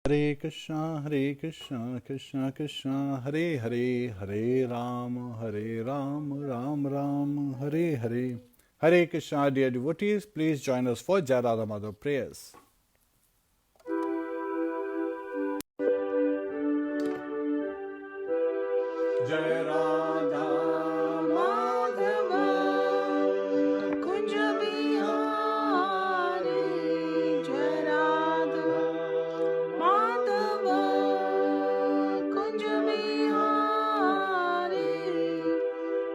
Hare Krishna, Krishna Krishna, Hare Hare, Hare Ram, Ram Ram, Hare Hare. Hare Krishna, dear devotees, please join us for Jai Radha Madhav prayers. Jai Radha Madhava Kunj Bihari, Jai Radha Madhava Kunj Bihari,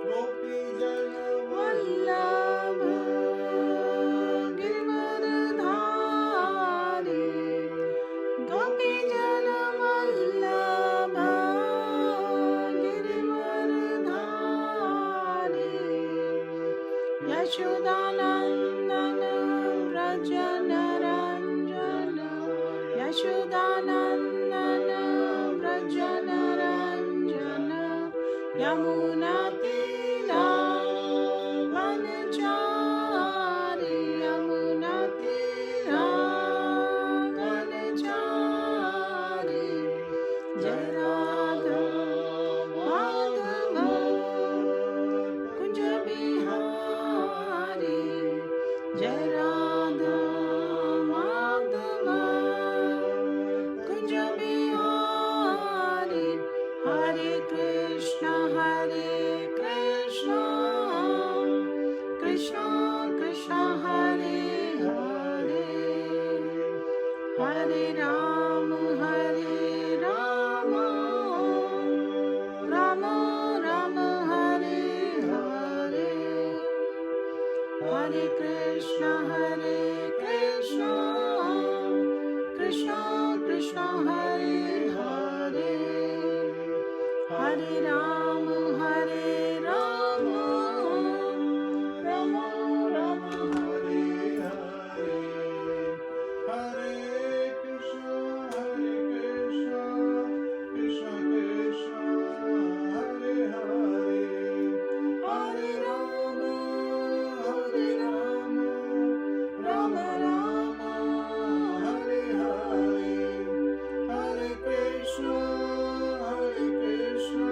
Gopi Jana Vallabha Giridhari, Gopi Jana Vallabha Yashodanandana Vrajanaranjana, Yashodanandana Vrajanaranjana, Yamunatira Vanachari, Yamunatira Vanachari, Jai Radha Madhava Kunj Bihari, Jai Radha Madhava Kunj Bihari, Hare Krishna, Krishna Krishna, Hare Hare, Hare Ram, Rama Rama, Hare Hare, Hare Krishna, Krishna Krishna, Hare Hare, Hare Ram, Rama Rama, Hare Hare, Hare Krishna, Krishna Krishna, Hare Hare, Hare Rama, Rama Rama, Hare Hare, Hare Krishna, Krishna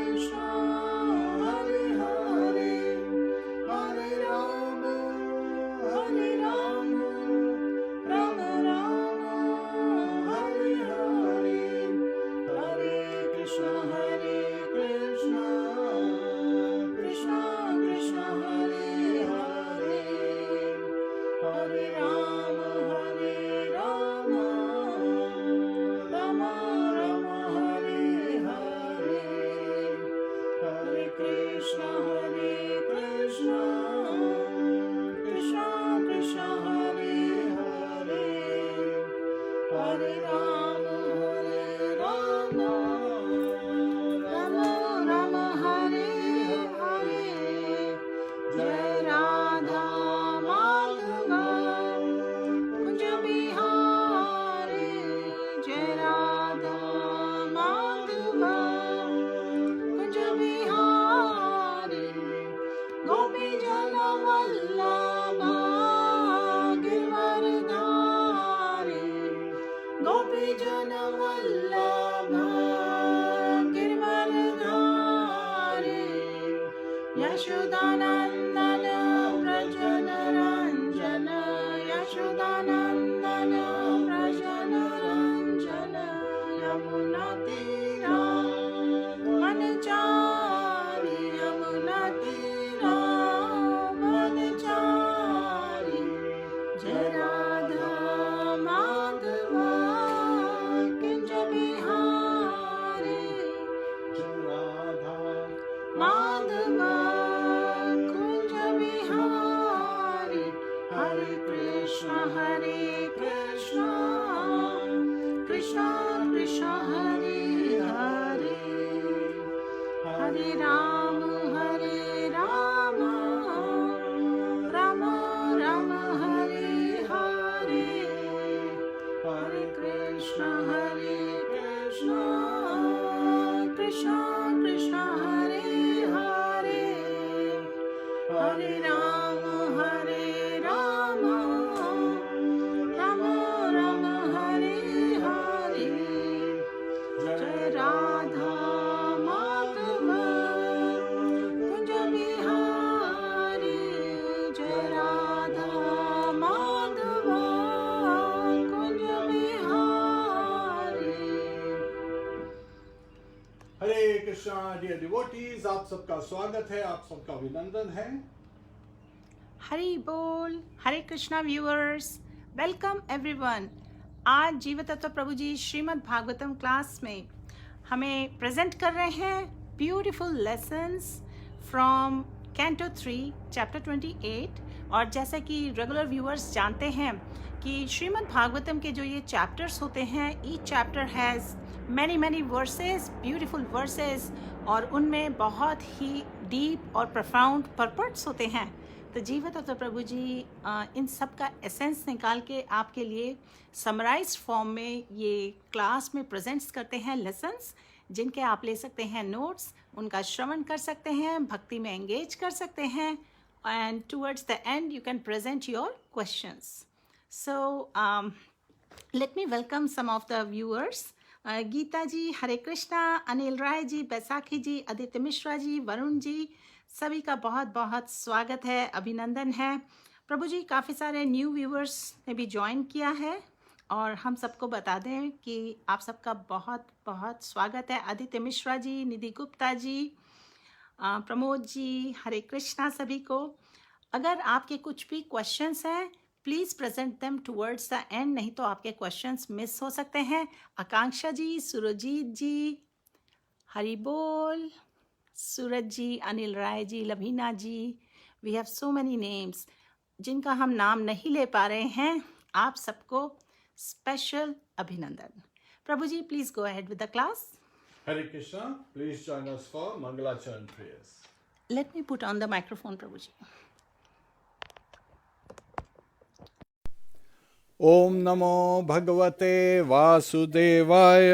Krishna, Hare Hare, Hare Rama, Rama Rama, Hare Hare, Hare Krishna, Krishna Krishna, Hare Hare, Hare Rama, Rama Rama, Hare Hare, Hare Krishna, Krishna Krishna, Hare Hare, Hare Rama, Rama Rama, Hare Hare, Jai Radha Madhava Kunj Bihari, Jai Radha Madhava Kunj Bihari, Gopi Jana Vallabha Giridhari, Gopi Jana Vallabha Giridhari, Yashodanandana Vrajanaranjana, Yashodanandana Vrajanaranjana, Yamunatira Vanachari, Yamunatira Vanachari, Jai Radha Madhava Kunj Bihari, Jai Radha Madhava Kunj Bihari, Hare Krishna, Krishna Krishna, Hare Hare, Hare Ram, Rama Rama, Hare Hare, Hare Krishna, Krishna Krishna, Hare Hare, Hare Rama, Rama Rama, Hare Krishna dear devotees, आप सबका स्वागत है, आप सबका अभिनंदन है। हरि बोल, हरे Krishna viewers, welcome everyone. आज जीव तत्व प्रभु जी श्रीमद् भागवतम क्लास में हमें प्रेजेंट कर रहे हैं beautiful lessons from canto 3 chapter 28। और जैसा कि रेगुलर व्यूअर्स जानते हैं कि श्रीमद् भागवतम के जो ये चैप्टर्स होते हैं, each chapter has many versus, beautiful versus, और उनमें बहुत ही डीप और प्रोफाउंड पर्पट्स होते हैं। तो जीवा तत्व प्रभु जी इन सब का एसेंस निकाल के आपके लिए समराइज्ड फॉर्म में ये क्लास में प्रेजेंट्स करते हैं लेसन्स, जिनके आप ले सकते हैं नोट्स, उनका श्रवण कर सकते हैं, भक्ति में एंगेज कर सकते हैं, and towards the end you can present your questions. So let me welcome some of the viewers. Geeta ji, Hare Krishna, Anil Rai ji, Baisakhi ji, Aditya Mishra ji, Varun ji, सभी का बहुत बहुत स्वागत है, अभिनंदन है। प्रभु जी, काफ़ी सारे न्यू व्यूअर्स ने भी ज्वाइन किया है और हम सबको बता दें कि आप सबका बहुत बहुत स्वागत है। आदित्य मिश्रा जी, निधि गुप्ता जी, प्रमोद जी, हरे कृष्णा सभी को। अगर आपके कुछ भी क्वेश्चंस हैं, please present them towards the end, नहीं तो आपके क्वेश्चंस मिस हो सकते हैं। आकांक्षा जी, सुरजीत जी, हरि बोल, Suraj ji, Anil Rai ji, Labhina ji, we have so many names जिनका हम नाम नहीं ले पा रहे हैं। आप सबको स्पेशल अभिनंदन। Prabhu ji, please go ahead with the class. Hare Krishna, please join us for Mangalacharan prayers. Let me put on the microphone Prabhu ji. ओम नमो भगवते वासुदेवाय,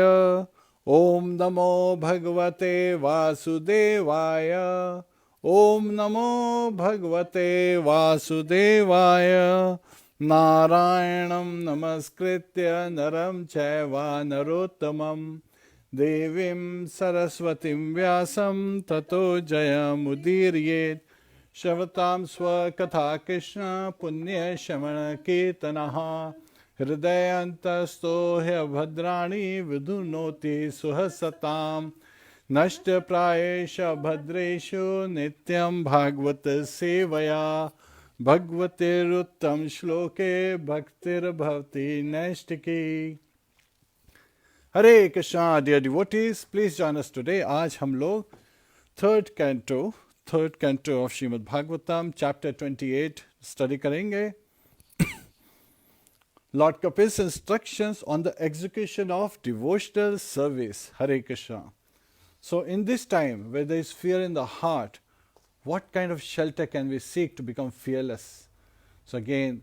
ओम नमो भगवते वासुदेवाय, ओम नमो भगवते वासुदेवाय। नारायणं नमस्कृत्य नरं चैव नरोत्तमं, देवीं सरस्वतीं व्यासं ततो जयमुदीरयेत्। शवतां स्वकथा कृष्ण पुण्यश्रवणकीर्तनः, हृदयन्तस्तो ह्यभद्राणि विधुनोति सुहसतां। नष्टप्रायेष भद्रेषु नित्यं भागवत सेवया, भगवतेरुत्तम श्लोके भक्तिर्भवति नैष्टिकी। Hare Krishna dear devotees, please join us today. आज हम लोग third canto of Shrimad Bhagavatam chapter 28 study करेंगे। Lord Kapil's instructions on the execution of devotional service. Hare Krishna. So in this time where there is fear in the heart, what kind of shelter can we seek to become fearless? So again,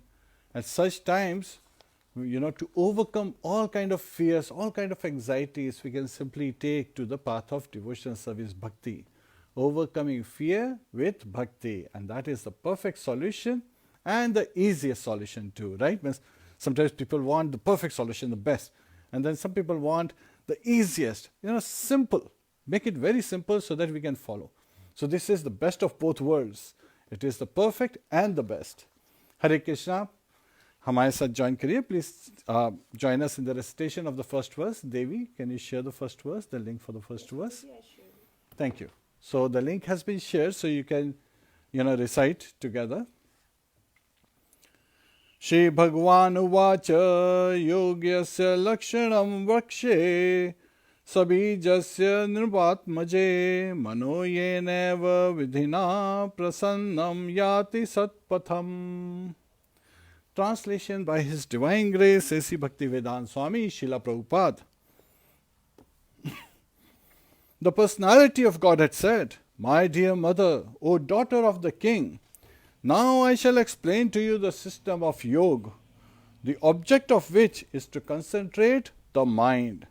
at such times, to overcome all kind of fears, all kind of anxieties, we can simply take to the path of devotional service, bhakti. Overcoming fear with bhakti, and that is the perfect solution and the easiest solution too, right? Means sometimes people want the perfect solution, the best, and then some people want the easiest, simple. Make it very simple so that we can follow. So this is the best of both worlds. It is the perfect and the best. Hare Krishna. हमारे साथ join करिए. Please join us in the recitation of the first verse. Devi, can you share the first verse, the link for the first verse? Yeah, sure. Thank you. So the link has been shared, so you can, recite together. Shri Bhagwan Uvacha Yogyasya Lakshanam Vakshe Sabijasya Nirvatmaje Mano Yeneva Vidhina Prasannam Yati Satpatham. Translation by His Divine Grace, A.C. Bhaktivedanta Swami Srila Prabhupada. The personality of God had said, "My dear mother, O daughter of the king, now I shall explain to you the system of yoga, the object of which is to concentrate the mind.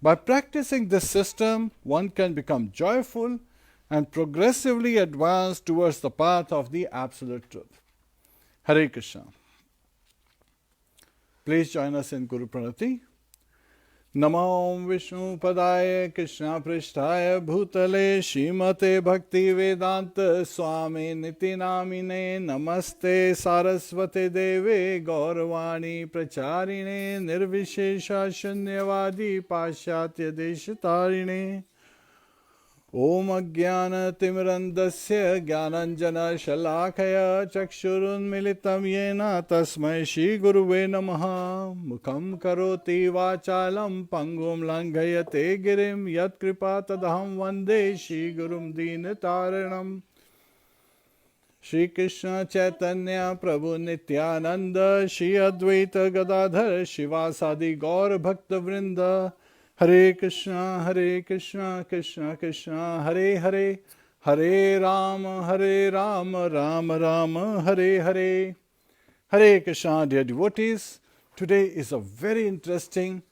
By practicing this system, one can become joyful and progressively advance towards the path of the absolute truth." Hare Krishna. Please join us in Guru Pranati. Namo Vishnu Padaya Krishna Prishtaya Bhutale Srimate Bhakti Vedanta Swami Niti Namine Namaste Saraswate Deve Gauravani Pracharine Nirvishesha Shunyavadi Pashatya Deshatarine Om Ajnana-timirandasya Jnananjana-shalakaya Chakshurunmilitam Yena Tasmai Shri Guruve Namaha. Mukham karoti vachalam pangum langhayate girim Yat kripa tadaham vande Shri Gurum Deenataranam. Shri Krishna Chaitanya Prabhu Nityananda Shri Advaita Gadadhar Shivasadi Gaur Bhakta Vrinda. Hare Krishna Krishna Krishna Hare Hare, Hare Rama Rama Rama Hare Hare. Hare Krishna, dear devotees. Today is a very interesting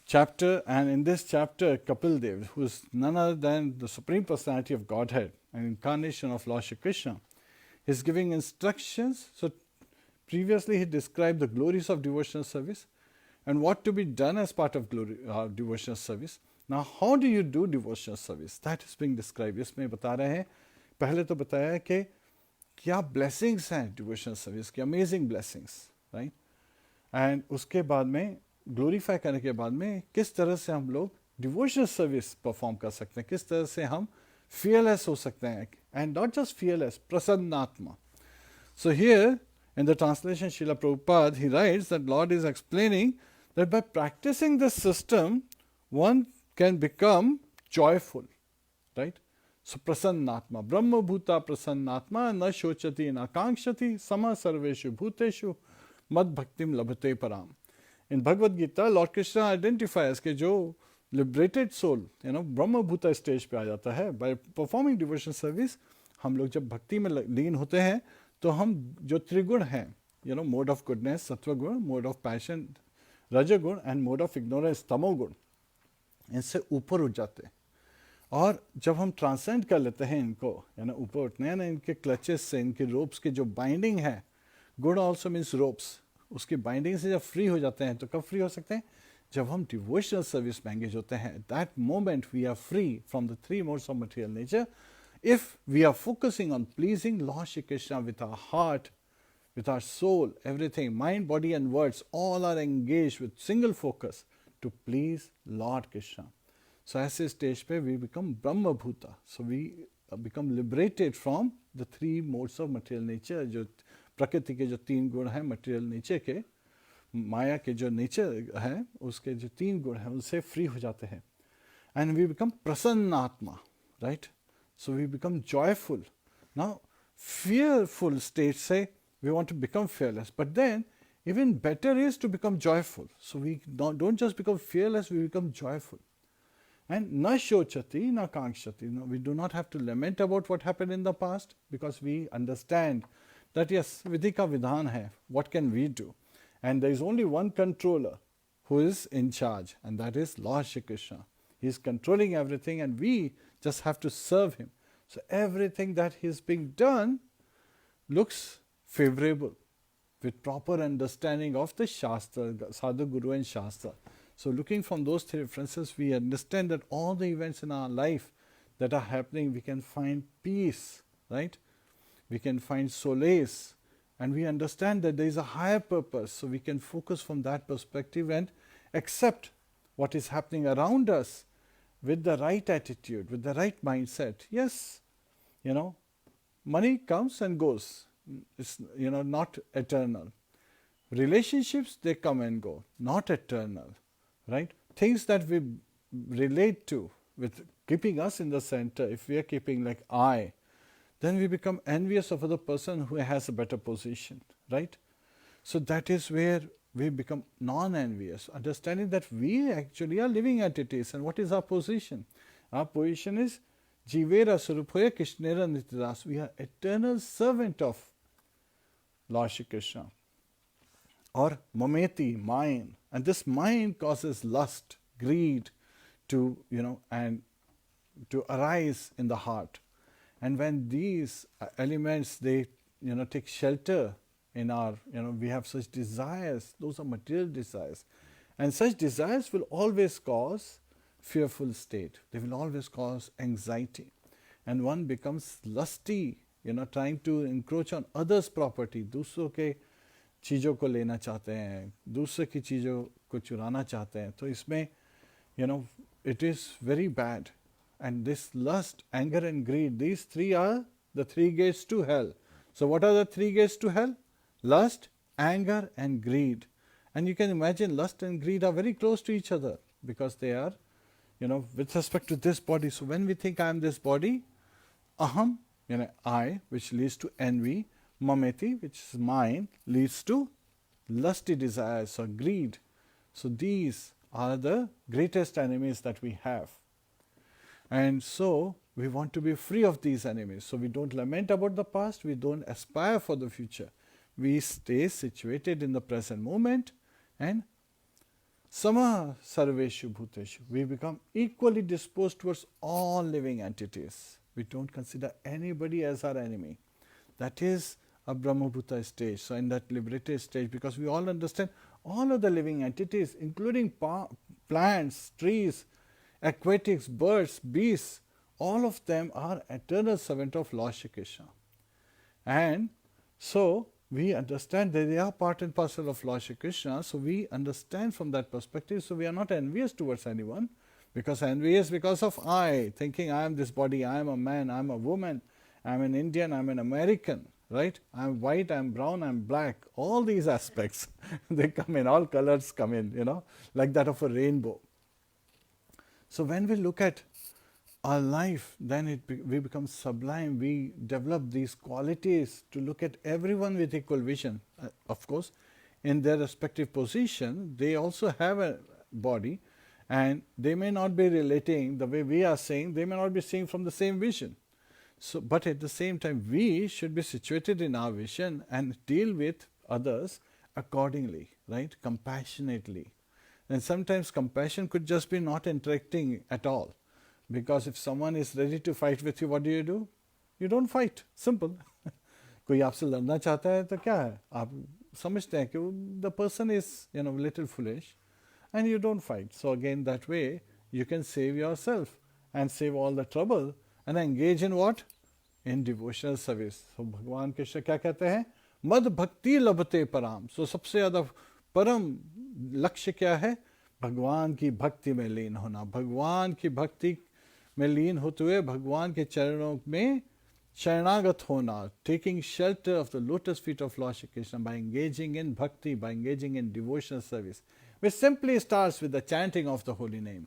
chapter, and in this chapter Kapil Dev, who is none other than the Supreme Personality of Godhead, an incarnation of Lord Shri Krishna, is giving instructions. So previously he described the glories of devotional service and what to be done as part of devotional service. Now how do you do devotional service? That is being described. इसमें बता रहे हैं, पहले तो बताया कि क्या blessings हैं devotional service की, amazing blessings, right? And उसके बाद में glorify करने के बाद में किस तरह से हम लोग devotional service perform कर सकते हैं, किस तरह से हम fearless हो सकते हैं, and not just fearless, prasannatma. So here in the translation, Srila Prabhupada, he writes that Lord is explaining that by practicing this system, one can become joyful, right? So prasannatma, brahma bhuta prasannatma, na shochati na kankshati, sama sarveshu bhuteshu, mad bhaktim labhate param. In Bhagavad Gita, Lord Krishna identifies कि जो liberated soul, brahma bhuta stage पे आ जाता है. By performing devotional service, हम लोग जब भक्ति में लीन होते हैं, तो हम जो त्रिगुण हैं, mode of goodness, sattva gun, mode of passion, rajagun, and mode of ignorance, tamogun, इनसे ऊपर उठ जाते हैं. और जब हम ट्रांसेंड कर लेते हैं इनको, ऊपर उठने हैं ना, इनके क्लचेस से, इनके रोप्स के जो बाइंडिंग है, गुड ऑल्सो मीन्स रोप्स, उसकी बाइंडिंग से जब फ्री हो जाते हैं, तो कब फ्री हो सकते हैं? जब हम डिवोशनल सर्विस में एंगेज होते हैं. That moment we are free from the three modes of material nature. If we are focusing on pleasing Lord Shri Krishna with our heart, with our soul, everything, mind, body and words, all are engaged with single focus to please Lord Krishna. So ऐसे stage पे we become Brahma Bhuta. So we become liberated from the three modes of material nature. जो प्रकृति के जो तीन गुण हैं material nature के, माया के जो nature है, उसके जो तीन गुण हैं, उनसे free हो जाते हैं. And we become prasannatma, right? So we become joyful. Now, fearful states say we want to become fearless, but then even better is to become joyful. So we don't just become fearless, we become joyful. And na shochati, na kankshati. No, we do not have to lament about what happened in the past, because we understand that yes, vidhi ka vidhan hai. What can we do? And there is only one controller who is in charge, and that is Lord Shri Krishna. He is controlling everything, and we just have to serve him. So everything that is being done looks favorable with proper understanding of the Shastra, Sadhu, Guru and Shastra. So looking from those three references, we understand that all the events in our life that are happening, we can find peace, right? We can find solace, and we understand that there is a higher purpose. So we can focus from that perspective and accept what is happening around us with the right attitude, with the right mindset. Yes, money comes and goes. It's, not eternal. Relationships, they come and go, not eternal, right? Things that we relate to with keeping us in the center, if we are keeping like I, then we become envious of other person who has a better position, right? So that is where we become non-envious, understanding that we actually are living entities. And what is our position? Our position is Jivera Suruphoya Krishnera Nityadas. We are eternal servant of Lord Shri Krishna. Or Mameti, mind. And this mind causes lust, greed to, and to arise in the heart. And when these elements, they, take shelter in our, we have such desires, those are material desires. And such desires will always cause fearful state. They will always cause anxiety. And one becomes lusty, trying to encroach on others' property. दूसरों के चीज़ों को लेना चाहते हैं, दूसरे की चीज़ों को चुराना चाहते हैं. तो इसमें, it is very bad. And this lust, anger and greed, these three are the three gates to hell. So what are the three gates to hell? Lust, anger and greed. And you can imagine lust and greed are very close to each other because they are, with respect to this body. So when we think I am this body, aham, I, which leads to envy, mameti, which is mine, leads to lusty desires or greed. So these are the greatest enemies that we have. And so we want to be free of these enemies. So we don't lament about the past, we don't aspire for the future. We stay situated in the present moment and sama sarveshu bhuteshu. We become equally disposed towards all living entities. We don't consider anybody as our enemy. That is a Brahmabhuta stage. So in that liberated stage, because we all understand all of the living entities, including plants, trees, aquatics, birds, beasts, all of them are eternal servant of Lord Shri Krishna. And so we understand that they are part and parcel of Lord Shri Krishna, so we understand from that perspective, so we are not envious towards anyone, because envious because of I, thinking I am this body, I am a man, I am a woman, I am an Indian, I am an American, right? I am white, I am brown, I am black, all these aspects, they come in, all colors come in, like that of a rainbow. So when we look at our life, then we become sublime. We develop these qualities to look at everyone with equal vision. Of course, in their respective position, they also have a body, and they may not be relating the way we are saying, they may not be seeing from the same vision. So, but at the same time, we should be situated in our vision and deal with others accordingly, right? Compassionately. And sometimes compassion could just be not interacting at all. Because if someone is ready to fight with you, what do? You don't fight. Simple. कोई आपसे लड़ना चाहता है तो क्या है? आप समझते हैं कि the person is, little foolish, and you don't fight. So again, that way you can save yourself and save all the trouble and engage in what? In devotional service. So भगवान कृष्ण क्या कहते हैं? मद भक्ति लभते पराम. So सबसे ज़्यादा परम लक्ष्य क्या है? भगवान की भक्ति में लीन होना. भगवान की भक्ति में लीन होते हुए भगवान के चरणों में शरणागत होना, taking shelter of the lotus feet of Lord Shri Krishna by engaging in bhakti, by engaging in devotional service, which simply starts with the chanting of the holy name.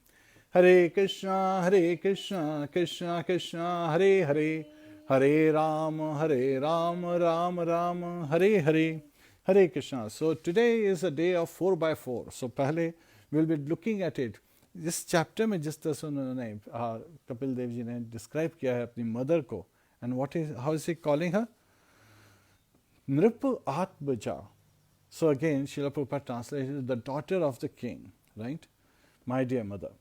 Hare Krishna, Krishna Krishna, Hare Hare, Hare Ram, Ram Ram, Hare Hare, Hare Krishna. So today is a day of 4x4. So पहले we'll be looking at it. इस chapter में जिस तरह से उन्होंने कपिल देव जी ने describe किया है अपनी मदर को, and how is he calling her? नृप आत्मजा. So again Srila Prabhupada translated the daughter of the king, right? My dear mother.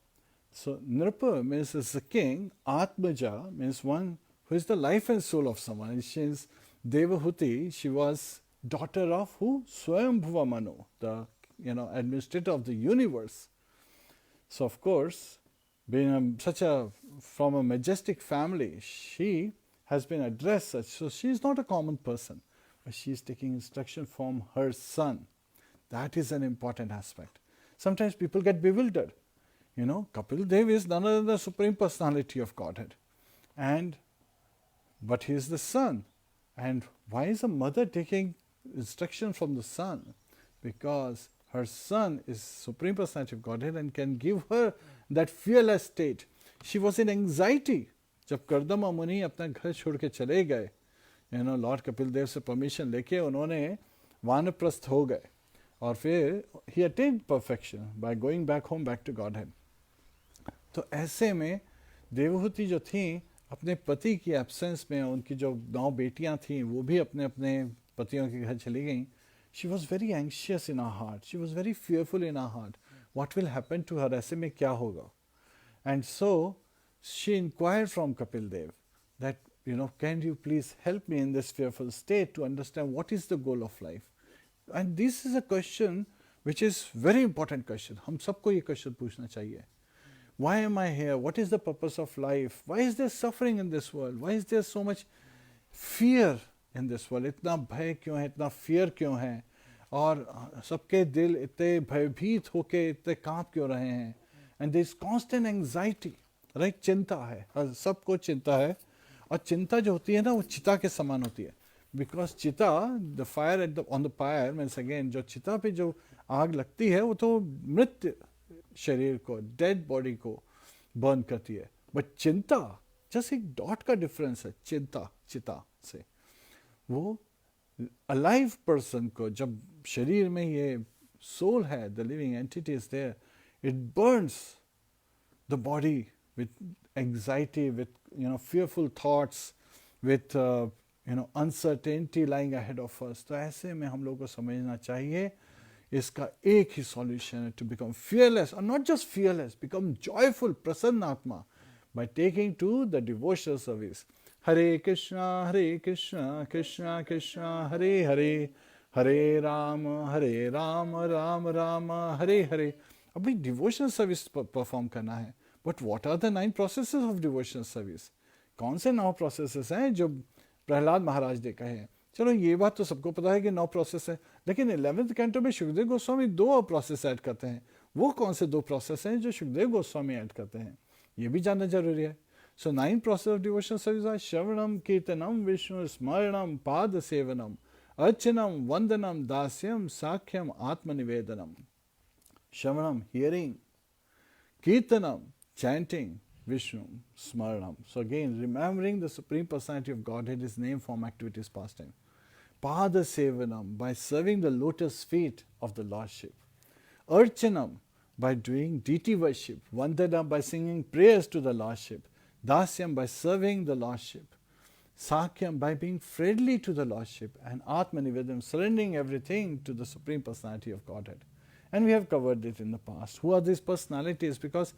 So नृप मीन्स इज द किंग, आत्मजा means one who is the life and soul of someone. She is Devahuti. She was daughter of who? Swayambhuva Manu, the administrator of the universe. So of course, being from a majestic family, she has been addressed such. So she is not a common person, but she is taking instruction from her son. That is an important aspect. Sometimes people get bewildered. Kapil Dev is none other than the Supreme Personality of Godhead. But he is the son. And why is a mother taking instruction from the son? Because her son is Supreme Personality of Godhead and can give her that fearless state. She was in anxiety. जब कर्दमा मुनि अपना घर छोड़ के चले गए, Lord Kapil Dev से permission लेके उन्होंने वानप्रस्थ हो गए, और फिर he attained perfection by going back home, back to Godhead. तो ऐसे में देवहूति जो थी, अपने पति की एब्सेंस में, उनकी जो 9 बेटियां थीं वो भी अपने अपने पतियों के घर चली गईं. She was very anxious in her heart. She was very fearful in her heart. What will happen to her? ऐसे में क्या होगा? And so she inquired from Kapil Dev that, can you please help me in this fearful state to understand what is the goal of life? And this is a question which is very important question. हम सबको ये question पूछना चाहिए. Why am I here? What is the purpose of life? Why is there suffering in this world? Why is there so much fear in this world? इतना भय क्यों है, इतना fear क्यों है, और सबके दिल इतने भयभीत होके इतने कांप क्यों रहे हैं? And there is constant anxiety right, चिंता है, सबको चिंता है, और चिंता जो होती है ना वो चिता के समान होती है, बिकॉज चिता, the fire at the on the fire means again, जो चिता पे जो आग लगती है वो तो मृत शरीर को, डेड बॉडी को बर्न करती है, बट चिंता जस्ट एक डॉट का डिफरेंस है चिंता चिता से। वो अलाइव पर्सन को, जब शरीर में ये सोल है, the living entity is there, it burns the body with anxiety, with fearful thoughts, with uncertainty lying ahead of us। तो ऐसे में हम लोग को समझना चाहिए इसका एक ही सॉल्यूशन है, टू बिकम fearless, और not just fearless, become joyful, प्रसन्न आत्मा, by taking to the devotional service। हरे कृष्णा कृष्णा कृष्णा हरे हरे, हरे राम राम राम हरे हरे। अभी डिवोशनल सर्विस परफॉर्म करना है, but what are the 9 processes of devotional service? कौन से 9 प्रोसेसेस हैं जो प्रहलाद महाराज ने कहे हैं? चलो ये बात तो सबको पता है कि 9 प्रोसेस है, लेकिन 11th कैंटो में सुखदेव गोस्वामी 2 प्रोसेस ऐड करते हैं। वो कौन से 2 प्रोसेस हैं जो सुखदेव गोस्वामी ऐड करते हैं, ये भी जानना जरूरी है। So 9 process of devotional service are श्रवणम कीर्तनम विष्णु स्मरणम पाद सेवनम अर्चनम वंदनम दास्यम साख्यम आत्मनिवेदनम। श्रवणम हियरिंग, कीर्तनम chanting, Vishnu Smaranam. So again, remembering the Supreme Personality of Godhead, His name, form, activities, pastime. Pada Sevanam, by serving the lotus feet of the Lordship. Archanam, by doing deity worship. Vandanam, by singing prayers to the Lordship. Dasyam, by serving the Lordship. Sakyam, by being friendly to the Lordship. And Atmanivedam, surrendering everything to the Supreme Personality of Godhead. And we have covered it in the past. Who are these personalities? Because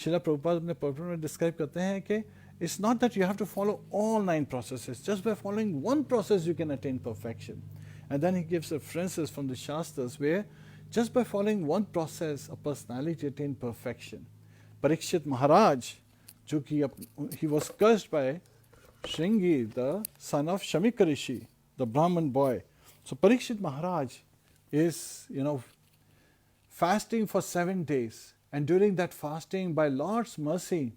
Srila Prabhupada अपने purport में describe करते हैं कि it's not that you have to follow all 9 processes. Just by following one process you can attain perfection. And then he gives references from the Shastras where just by following one process a personality attained perfection. Parikshit Maharaj, जो कि he was cursed by Shringi, the son of Shamika Rishi, the Brahman boy. So Parikshit Maharaj is, fasting for 7 days. And during that fasting, by Lord's mercy,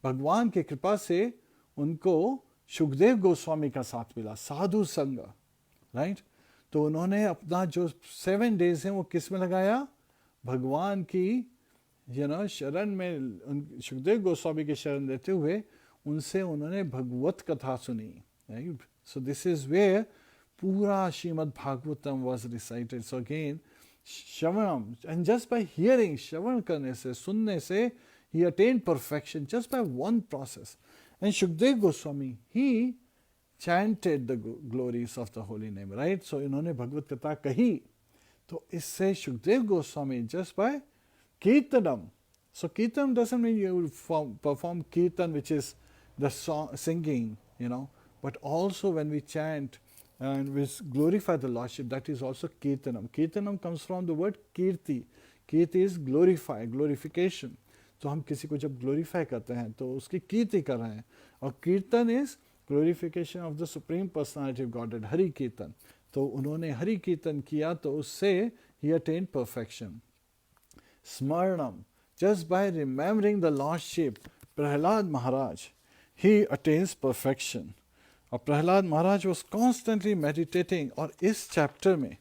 भगवान की कृपा से उनको सुखदेव गोस्वामी का साथ मिला, साधु संग, राइट। तो उन्होंने अपना जो 7 days हैं वो किस में लगाया? भगवान की शरण में, सुखदेव गोस्वामी की शरण लेते हुए उनसे उन्होंने भगवत कथा सुनी, right. So this is where पूरा Shrimad Bhagavatam was recited. So again Shravanam, and just by hearing, Shravan karne se, sunne se, he attained perfection just by one process. And Shukdev Goswami, he chanted the glories of the holy name, right? So इन्होंने भगवत कथा कही, तो इससे Shukdev Goswami just by kirtanam. So kirtan doesn't mean you perform kirtan, which is the song, singing, but also when we chant and we glorify the Lordship, that is also kirtanam. Kirtanam comes from the word kirti. Kirti is glorify, glorification. तो हम किसी को जब glorify करते हैं तो उसकी कीर्ति कर रहे हैं, और कीर्तन is glorification of the Supreme Personality of Godhead, Hari कीर्तन। तो उन्होंने हरि कीर्तन किया तो उससे he attained perfection. Smaranam, just by remembering the Lordship, Prahlad Maharaj, he attains perfection. और प्रहलाद महाराज was constantly meditating, और इस चैप्टर में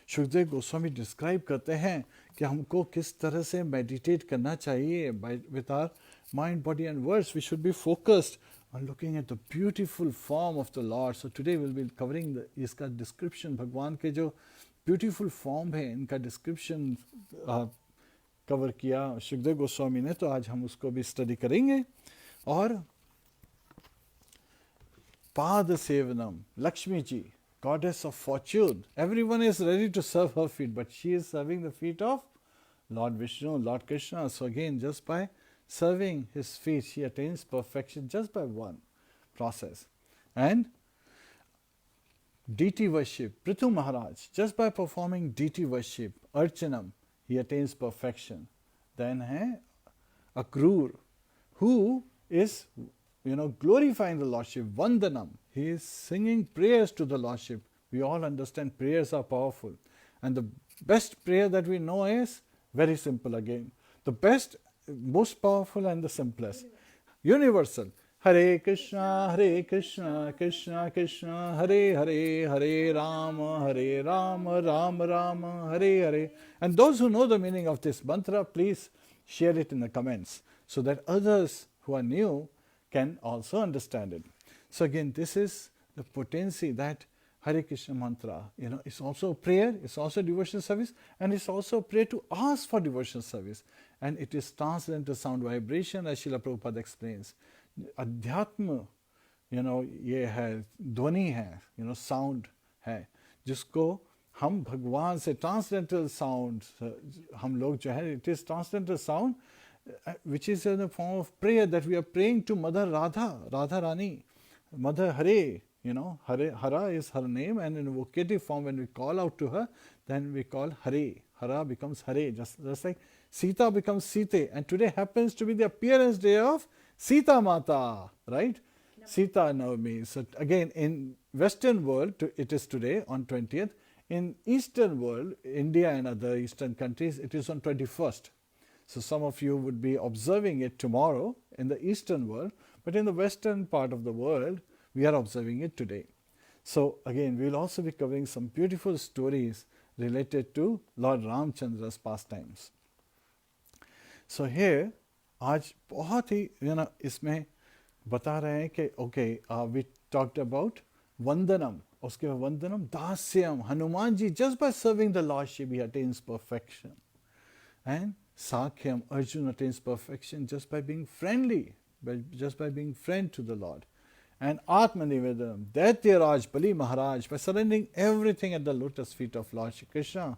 सुखदेव गोस्वामी डिस्क्राइब करते हैं कि हमको किस तरह से मेडिटेट करना चाहिए with our mind, body and words. We should be focused on looking at the beautiful form of the Lord. So today we'll be covering इसका description, भगवान के जो beautiful form है इनका description कवर किया सुखदेव गोस्वामी ने, तो आज हम उसको भी स्टडी करेंगे। और पाद सेवनम, Lakshmi ji, goddess of fortune, everyone is ready to serve her feet, but she is serving the feet of Lord Vishnu, Lord Krishna. So again, just by serving his feet, she attains perfection just by one process. And deity worship, Prithu Maharaj, just by performing deity worship, Archanam, he attains perfection. Then hai Akrur, who is glorifying the Lordship, Vandanam, he is singing prayers to the Lordship. We all understand prayers are powerful. And the best prayer that we know is very simple again. The best, most powerful and the simplest. universal. Hare Krishna, Krishna Krishna, Hare Hare, Hare Rama, Rama Rama, Hare Hare. And those who know the meaning of this mantra, please share it in the comments so that others who are new can also understand it. So again, this is the potency that Hare Krishna mantra, it's also prayer, it's also devotional service, and it's also prayer to ask for devotional service. And it is transcendental sound vibration, as Srila Prabhupada explains. Adhyatma, ये है, ध्वनि है, sound है, जिसको हम भगवान से transcendental sound, हम लोग जो है, it is transcendental sound, which is in the form of prayer that we are praying to Mother Radha Rani, Mother Hare. Hara is her name, and in vocative form, when we call out to her, then we call Hare. Hara becomes Hare, just like Sita becomes Sita. And today happens to be the appearance day of Sita Mata, right? No. Sita Navami. So again, in Western world, it is today on 20th. In Eastern world, India and other Eastern countries, it is on 21st. So some of you would be observing it tomorrow in the Eastern world, but in the Western part of the world, we are observing it today. So again, we will also be covering some beautiful stories related to Lord Ramchandra's pastimes. So here, आज बहुत ही इसमें बता रहे हैं कि okay, we talked about Vandanam. उसके बाद Vandanam, Dasyam, Hanuman ji, just by serving the Lordship, he attains perfection. And Sakhyam, Arjuna attains perfection just by being friendly, just by being friend to the Lord. And Atmanivedam, Daityaraj, Bali Maharaj, by surrendering everything at the lotus feet of Lord Shri Krishna.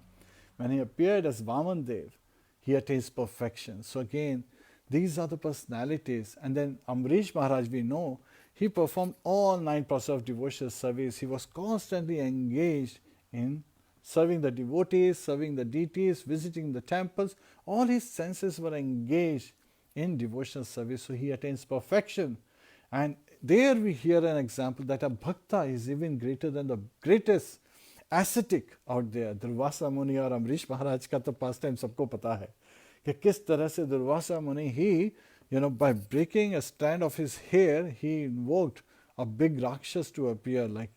When he appeared as Vaman Dev, he attains perfection. So again, these are the personalities. And then Amrish Maharaj, we know, he performed all 9 processes of devotional service. He was constantly engaged in serving the devotees, serving the deities, visiting the temples. All his senses were engaged in devotional service, so he attains perfection. And there we hear an example that a bhakta is even greater than the greatest ascetic out there. Durvasa Muni और अमरीश महाराज का तो पास time सबको पता है कि किस तरह से Durvasa Muni, he, by breaking a strand of his hair, he invoked a big Rakshas to appear, like,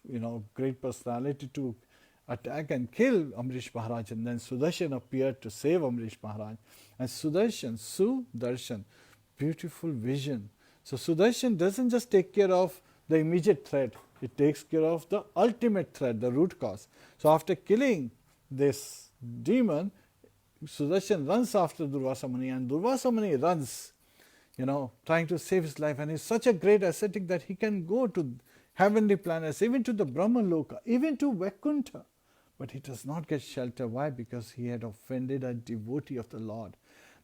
great personality to attack and kill Amrish Maharaj. And then Sudarshan appeared to save Amrish Maharaj. And Sudarshan, beautiful vision. So Sudarshan doesn't just take care of the immediate threat, it takes care of the ultimate threat, the root cause. So after killing this demon, Sudarshan runs after Durvasa Muni, and Durvasa Muni runs, trying to save his life. And he's such a great ascetic that he can go to heavenly planets, even to the Brahma Loka, even to Vaikuntha. But he does not get shelter. Why? Because he had offended a devotee of the Lord.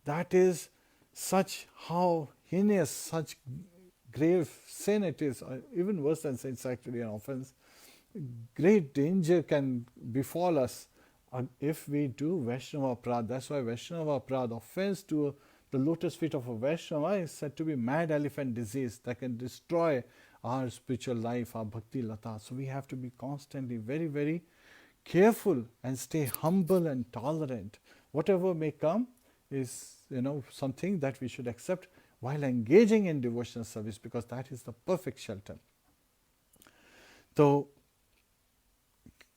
That is such how heinous, such grave sin it is, or even worse than sin, it's actually an offense. Great danger can befall us if we do Vaishnava Aparadha. That's why Vaishnava Aparadha, offense to the lotus feet of a Vaishnava, is said to be mad elephant disease that can destroy our spiritual life, our bhakti lata. So we have to be constantly very, very careful and stay humble and tolerant. Whatever may come is, something that we should accept while engaging in devotional service, because that is the perfect shelter. So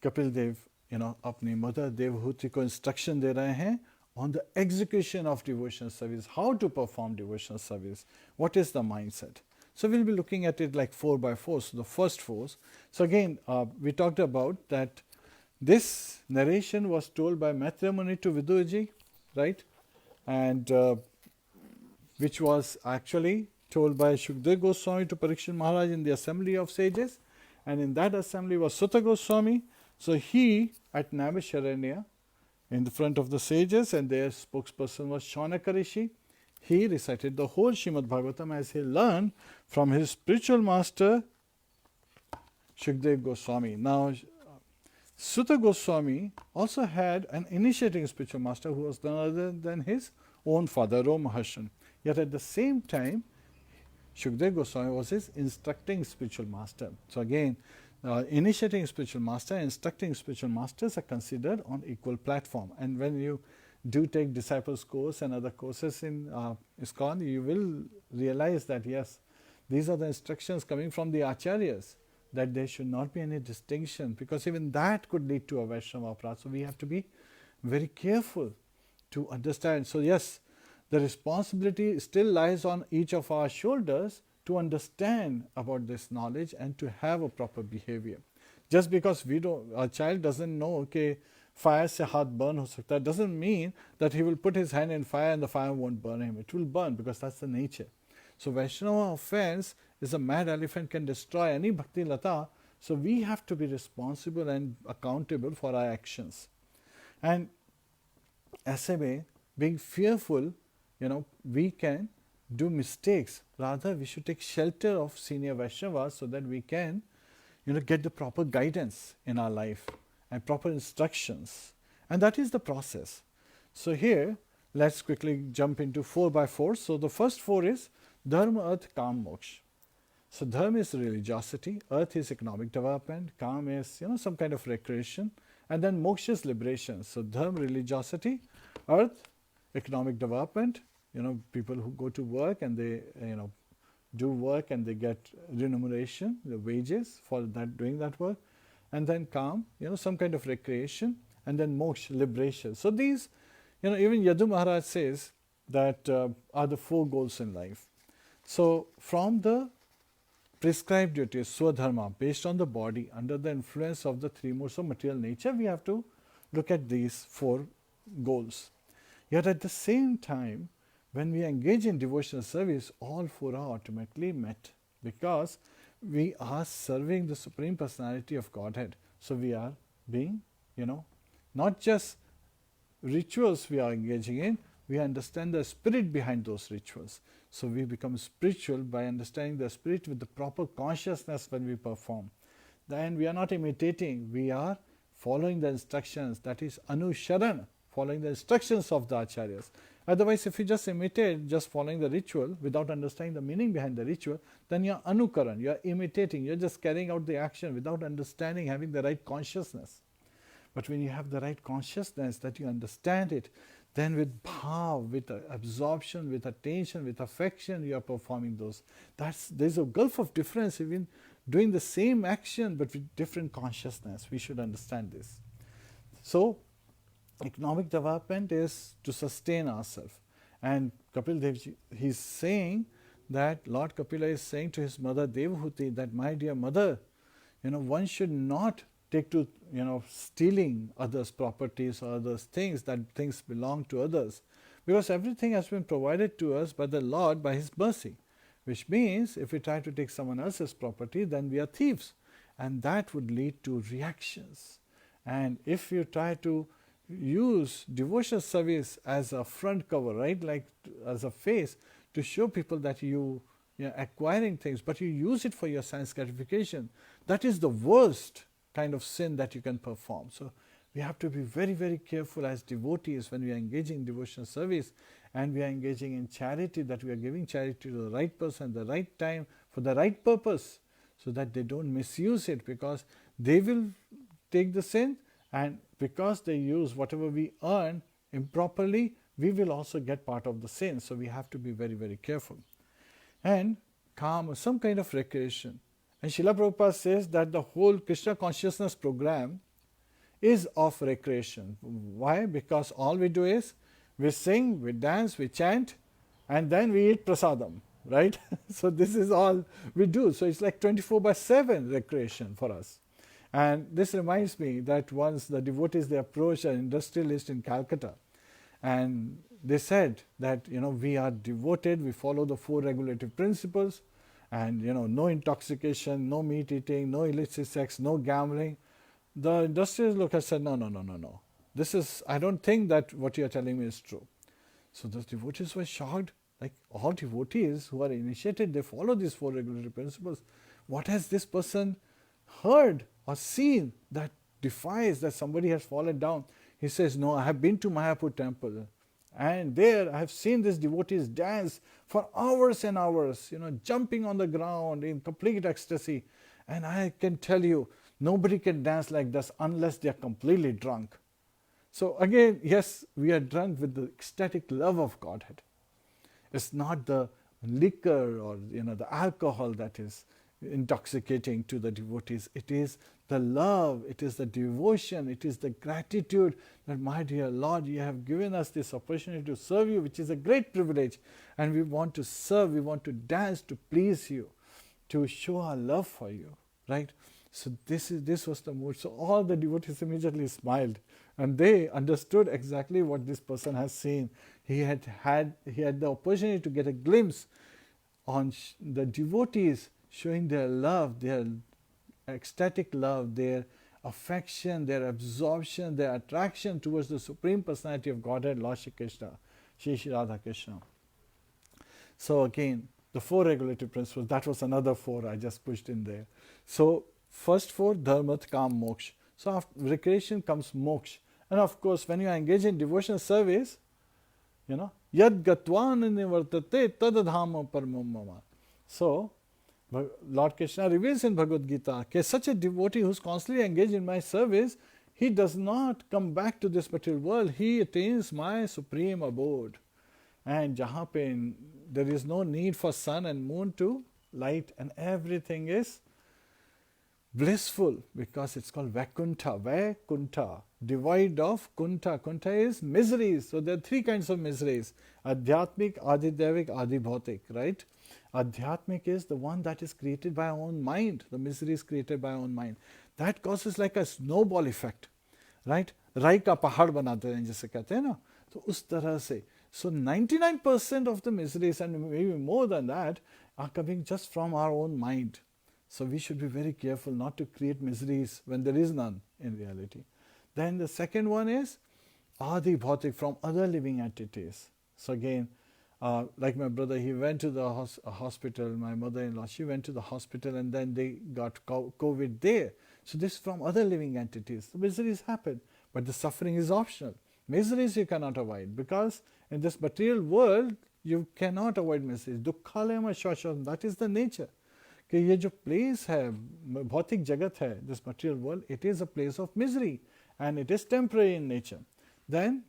Kapil Dev, अपनी mother Devhuti को instruction दे रहे हैं on the execution of devotional service, how to perform devotional service, what is the mindset. So we'll be looking at it like 4 by 4. So the first 4. So again, we talked about that this narration was told by Maitreya Muni to Vidurji, right? And which was actually told by Shukdev Goswami to Parikshit Maharaj in the assembly of sages. And in that assembly was Sutta Goswami. So he, at Naimisharanya, in the front of the sages, and their spokesperson was Shaunaka Rishi, he recited the whole Srimad Bhagavatam as he learned from his spiritual master Shukdev Goswami. Now, Sutta Goswami also had an initiating spiritual master who was none other than his own father, Rom Maharshan. Yet at the same time, Shukdev Goswami was his instructing spiritual master. So again, initiating spiritual master and instructing spiritual masters are considered on equal platform. And when you do take Disciples course and other courses in ISKCON, you will realize that yes, these are the instructions coming from the Acharyas, that there should not be any distinction, because even that could lead to a Vaishnava aparadha. So we have to be very careful to understand. So yes, the responsibility still lies on each of our shoulders to understand about this knowledge and to have a proper behavior. Just because a child doesn't know, okay, fire se haath burn ho sakta, doesn't mean that he will put his hand in fire and the fire won't burn him. It will burn because that's the nature. So Vaishnava offense is a mad elephant, can destroy any bhakti lata. So we have to be responsible and accountable for our actions. And SMA, being fearful, we can do mistakes. Rather, we should take shelter of senior Vaishnavas so that we can, get the proper guidance in our life and proper instructions. And that is the process. So here, let's quickly jump into 4x4. So the first 4 is Dharma, Arth, Kam, Moksha. So Dharma is religiosity, Arth is economic development, Kam is, some kind of recreation, and then Moksha is liberation. So Dharma, religiosity, Arth, economic development, people who go to work and they, do work and they get remuneration, the wages for that, doing that work. And then Kam, some kind of recreation, and then Moksha, liberation. So these, even Yadu Maharaj says that are the 4 goals in life. So from the prescribed duties, Swadharma, based on the body, under the influence of the 3 modes of material nature, we have to look at these 4 goals. Yet at the same time, when we engage in devotional service, all 4 are automatically met, because we are serving the Supreme Personality of Godhead. So we are being, not just rituals we are engaging in, we understand the spirit behind those rituals. So we become spiritual by understanding the spirit with the proper consciousness when we perform. Then we are not imitating, we are following the instructions, that is Anusharan, following the instructions of the Acharyas. Otherwise, if you just imitate, just following the ritual without understanding the meaning behind the ritual, then you are anukaran, you are imitating, you are just carrying out the action without understanding, having the right consciousness. But when you have the right consciousness, that you understand it, then with bhav, with absorption, with attention, with affection, you are performing those. There's a gulf of difference, even doing the same action but with different consciousness. We should understand this. So, economic development is to sustain ourselves. And Kapil Dev, he's saying that Lord Kapila is saying to his mother Devahuti that, my dear mother, one should not take to, stealing others' properties or others' things, that things belong to others. Because everything has been provided to us by the Lord by His mercy. Which means if we try to take someone else's property, then we are thieves. And that would lead to reactions. And if you try to use devotional service as a front cover, right, like as a face to show people that you are acquiring things, but you use it for your sense gratification, that is the worst kind of sin that you can perform. So we have to be very, very careful as devotees when we are engaging in devotional service and we are engaging in charity, that we are giving charity to the right person, the right time, for the right purpose, so that they don't misuse it, because they will take the sin, and because they use whatever we earn improperly, we will also get part of the sin. So we have to be very, very careful. And calm, some kind of recreation. And Srila Prabhupada says that the whole Krishna consciousness program is of recreation. Why? Because all we do is we sing, we dance, we chant, and then we eat prasadam, right? So this is all we do. So it's like 24/7 recreation for us. And this reminds me that once the devotees, they approached an industrialist in Calcutta, and they said that, we are devoted, we follow the 4 regulative principles, and, no intoxication, no meat eating, no illicit sex, no gambling. The industrialist looked and said, no. I don't think that what you are telling me is true. So the devotees were shocked, like all devotees who are initiated, they follow these 4 regulative principles. What has this person heard or seen that defies that somebody has fallen down? He says, no, I have been to Mayapur temple, and there I have seen these devotees dance for hours and hours, jumping on the ground in complete ecstasy. And I can tell you, nobody can dance like this unless they are completely drunk. So again, yes, we are drunk with the ecstatic love of Godhead. It's not the liquor or the alcohol that is intoxicating to the devotees. It is the love, it is the devotion, it is the gratitude that, my dear Lord, you have given us this opportunity to serve you, which is a great privilege. And we want to serve, we want to dance to please you, to show our love for you, right? So this was the mood. So all the devotees immediately smiled, and they understood exactly what this person has seen. He had the opportunity to get a glimpse on the devotees showing their love, their ecstatic love, their affection, their absorption, their attraction towards the Supreme Personality of Godhead, Lord Shri Krishna, Shri Shri Radha Krishna. So again, the 4 regulative principles, that was another 4 I just pushed in there. So first 4, dharma, kam, moksha. So after recreation comes moksha. And of course, when you engage in devotional service, yad gatvan nivartate tadadhama paramam mama. So Lord Krishna reveals in Bhagavad Gita that such a devotee who is constantly engaged in my service, he does not come back to this material world, he attains my supreme abode. And jahan pe there is no need for sun and moon to light, and everything is blissful, because it's called Vaikuntha. Vaikuntha, devoid of Kunta. Kunta is miseries. So there are 3 kinds of miseries: Adhyatmik, Adidevik, Adibhautik, right? Adhyatmik is the one that is created by our own mind. The misery is created by our own mind. That causes like a snowball effect, right? राई का पहाड़ बनाते हैं जैसे कहते हैं ना, तो उस तरह से. So 99% of the miseries, and maybe more than that, are coming just from our own mind. So we should be very careful not to create miseries when there is none in reality. Then the second one is Adi Bhautik, from other living entities. So again, like my brother, he went to the hospital, my mother-in-law, she went to the hospital, and then they got COVID there. So this is from other living entities. The miseries happen, but the suffering is optional. Miseries you cannot avoid, because in this material world, you cannot avoid miseries. Dukkhalayama shasham, that is the nature. कि ये जो place है, भौतिक जगत है, this material world, it is a place of misery, and it is temporary in nature. Then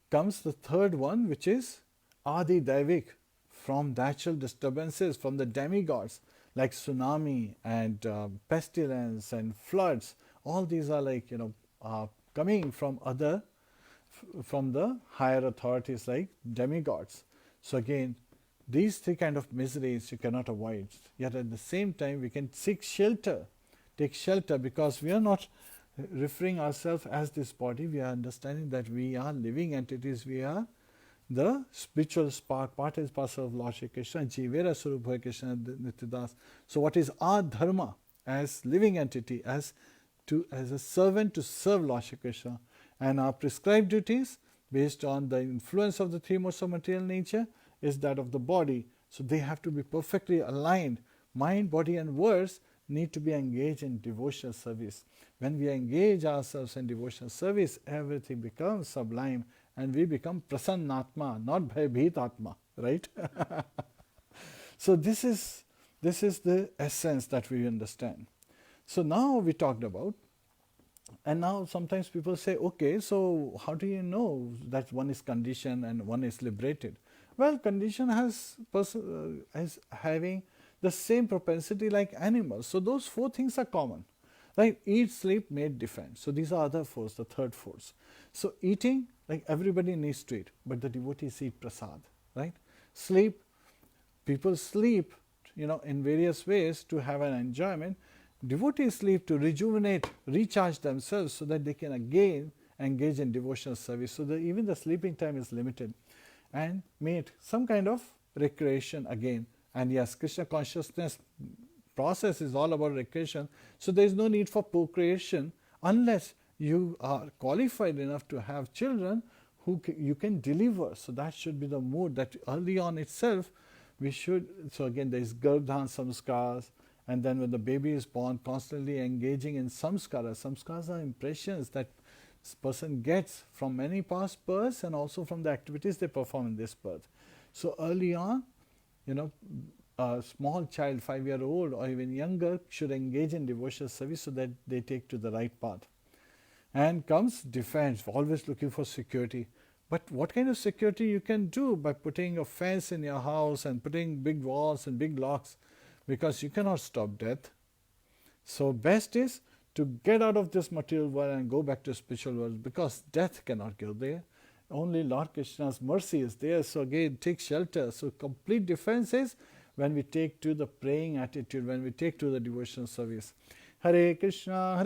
comes the third one, which is Adi Daivik, from natural disturbances, from the demigods, like tsunami and pestilence and floods. All these are like, coming from from the higher authorities like demigods. So again, these 3 kind of miseries you cannot avoid. Yet at the same time, we can seek shelter, take shelter, because we are not referring ourselves as this body. We are understanding that we are living entities. We are the spiritual spark, part and parcel of Lord Shri Krishna, Jivera Surubha Krishna Nityadas. So what is our dharma as living entity, as a servant to serve Lord Shri Krishna? And our prescribed duties, based on the influence of the 3 modes of material nature, is that of the body. So they have to be perfectly aligned. Mind, body and words need to be engaged in devotional service. When we engage ourselves in devotional service, everything becomes sublime, and we become prasannatma, not bhaybhit atma, right? So this is the essence that we understand. So now we talked about, and now sometimes people say, okay, so how do you know that one is conditioned and one is liberated? Well, condition is having the same propensity like animals. So those 4 things are common. Like eat, sleep, mate, defend. So these are other 4s, the third force. So eating, like everybody needs to eat, but the devotees eat prasad, right? Sleep, people sleep, in various ways to have an enjoyment. Devotees sleep to rejuvenate, recharge themselves, so that they can again engage in devotional service. So even the sleeping time is limited. And mate, some kind of recreation again. And yes, Krishna consciousness process is all about recreation. So there is no need for procreation unless you are qualified enough to have children who you can deliver. So that should be the mood, that early on itself we should. So again, there is Garbhodhan samskars, and then when the baby is born, constantly engaging in samskaras. Samskaras are impressions that this person gets from many past births, and also from the activities they perform in this birth. So early on, a small child, 5-year-old or even younger, should engage in devotional service so that they take to the right path. And comes defense, always looking for security. But what kind of security you can do by putting a fence in your house and putting big walls and big locks, because you cannot stop death. So best is to get out of this material world and go back to spiritual world, because death cannot go there. Only Lord Krishna's mercy is there. So again, take shelter. So complete defense is when we take to the praying attitude, when we take to the devotional service. Hare Krishna,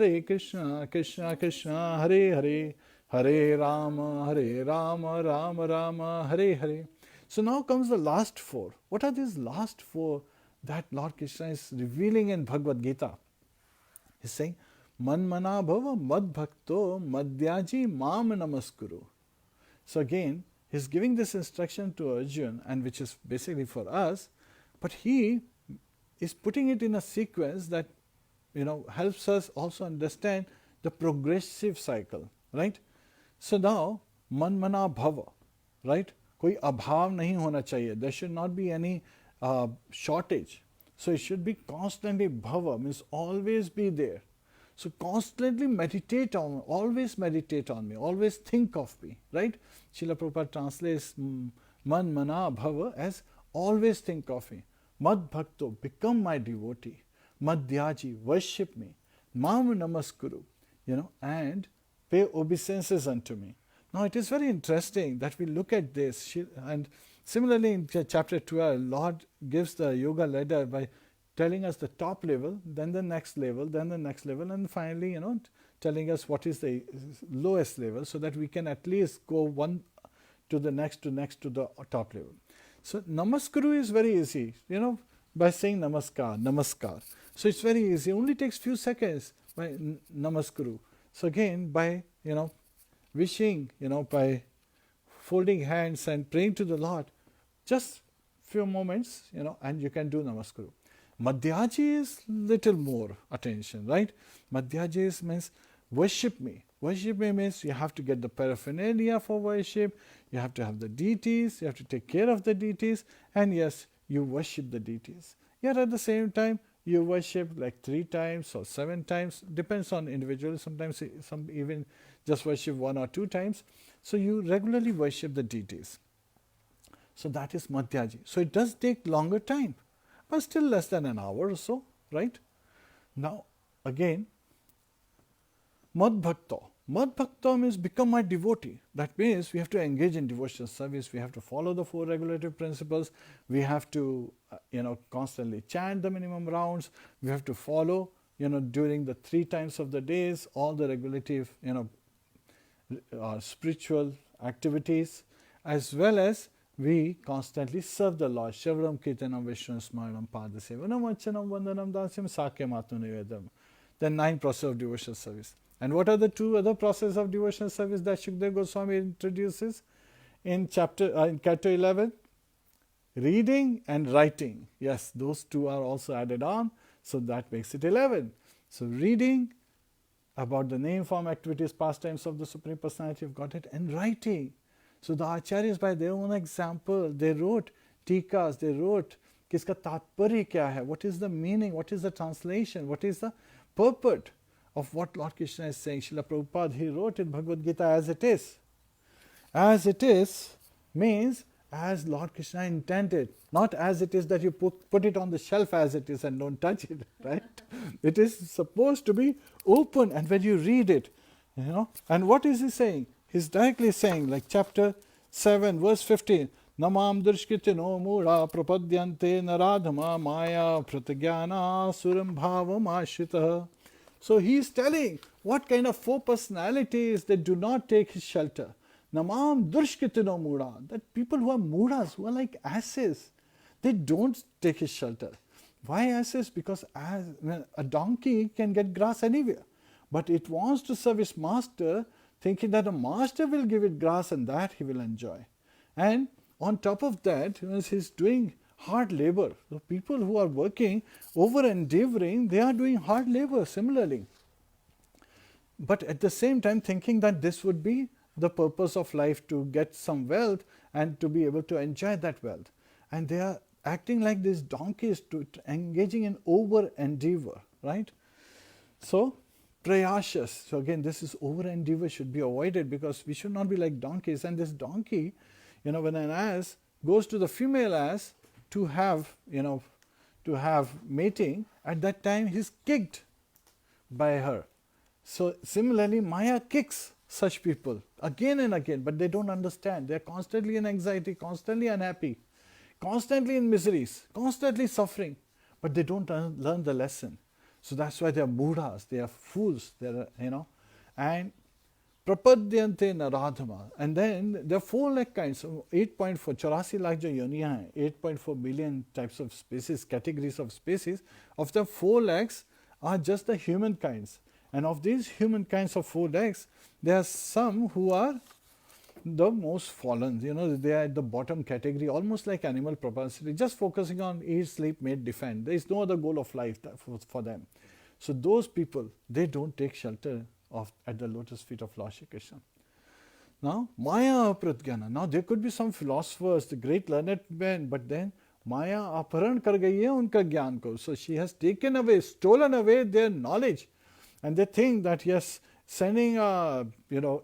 Krishna Krishna, Hare Hare, Hare Rama, Rama Rama, Hare Hare. So now comes the last four. What are these last four that Lord Krishna is revealing in Bhagavad Gita? He's saying, Manmana bhava mad bhakto madhyaji mam namaskuru. So again, he's giving this instruction to Arjuna, and which is basically for us, but he is putting it in a sequence that helps us also understand the progressive cycle, right? So now, manmana bhava, right? Koi abhav nahi hona chahiye. There should not be any shortage. So it should be constantly bhava, means always be there. So constantly meditate on me, always meditate on me, always think of me, right? Srila Prabhupada translates man mana bhava as always think of me. Mad bhakto, become my devotee. Madhyaji, worship me. Mam namaskuru, and pay obeisances unto me. Now it is very interesting that we look at this, and similarly in chapter 12, Lord gives the yoga ladder by telling us the top level, then the next level, then the next level, and finally, telling us what is the lowest level, so that we can at least go one to the next to the top level. So namaskuru is very easy, by saying namaskar, namaskar. So it's very easy, only takes few seconds by namaskuru. So again, by wishing, by folding hands and praying to the Lord, just few moments, and you can do namaskuru. Madhyaji is little more attention, right? Madhyaji means worship me. Worship me means you have to get the paraphernalia for worship, you have to have the deities, you have to take care of the deities, and yes, you worship the deities. Yet at the same time, you worship like 3 times or 7 times, depends on individual. Sometimes some even just worship 1 or 2 times. So you regularly worship the deities. So that is Madhyaji. So it does take longer time, but still less than an hour or so, right? Now again, Mad Bhakta. Mad Bhakta means become my devotee. That means we have to engage in devotional service, we have to follow the 4 regulative principles, we have to constantly chant the minimum rounds, we have to follow during the 3 times of the days all the regulative spiritual activities, as well as we constantly serve the Lord. Shravram Kirtanam Vishnu Smaranam Padasevanam Achanam Vandanam Dasyam Sakyam Atmanivedam. The 9 process of devotional service. And what are the 2 other processes of devotional service that Shukdev Goswami introduces in Canto 11? Reading and writing. Yes, those 2 are also added on, so that makes it 11. So reading about the name, form, activities, pastimes of the Supreme Personality of Godhead, and writing. So the Acharyas, by their own example, they wrote tikas, they wrote kiska tatparya kya hai, what is the meaning, what is the translation, what is the purport of what Lord Krishna is saying. Srila Prabhupada, he wrote in Bhagavad Gita as it is. As it is means as Lord Krishna intended, not as it is that you put it on the shelf as it is and don't touch it, right? It is supposed to be open, and when you read it, and what is he saying? He's directly saying, like chapter 7, verse 15, Namam Durshkitino Mura Prapadyante Naradhama Maya Pratagyana Suram Bhavam Ashrita. So he is telling what kind of 4 personalities that do not take his shelter. Namam Durshkitino Mura, that people who are muras, who are like asses, they don't take his shelter. Why asses? Because a donkey can get grass anywhere, but it wants to serve its master, thinking that the master will give it grass and that he will enjoy. And on top of that, he's doing hard labor. The people who are working, over endeavoring, they are doing hard labor similarly. But at the same time thinking that this would be the purpose of life, to get some wealth and to be able to enjoy that wealth. And they are acting like these donkeys, engaging in over endeavor, right? So prayashas. So again, this is over endeavor should be avoided, because we should not be like donkeys. And this donkey, when an ass goes to the female ass to have, to have mating, at that time he's kicked by her. So similarly, Maya kicks such people again and again, but they don't understand. They're constantly in anxiety, constantly unhappy, constantly in miseries, constantly suffering, but they don't learn the lesson. So that's why they are mudhas, they are fools, they are, and prapadyante naradhama. And then there are 4 lakh kinds, so 8.4, 84 lakh jo yoniyan hai, 8.4 million types of species, categories of species. Of the 4 lakhs are just the human kinds. And of these human kinds of 4 lakhs, there are some who are the most fallen. They are at the bottom category, almost like animal propensity, just focusing on eat, sleep, mate, defend. There is no other goal of life for them. So those people, they don't take shelter at the lotus feet of Lord Shri Krishna. Now, Maya Pratyana. Now, there could be some philosophers, the great learned men, but then Maya aparan kar gayi hai unka gyan ko. So she has taken away, stolen away their knowledge. And they think that, yes, sending a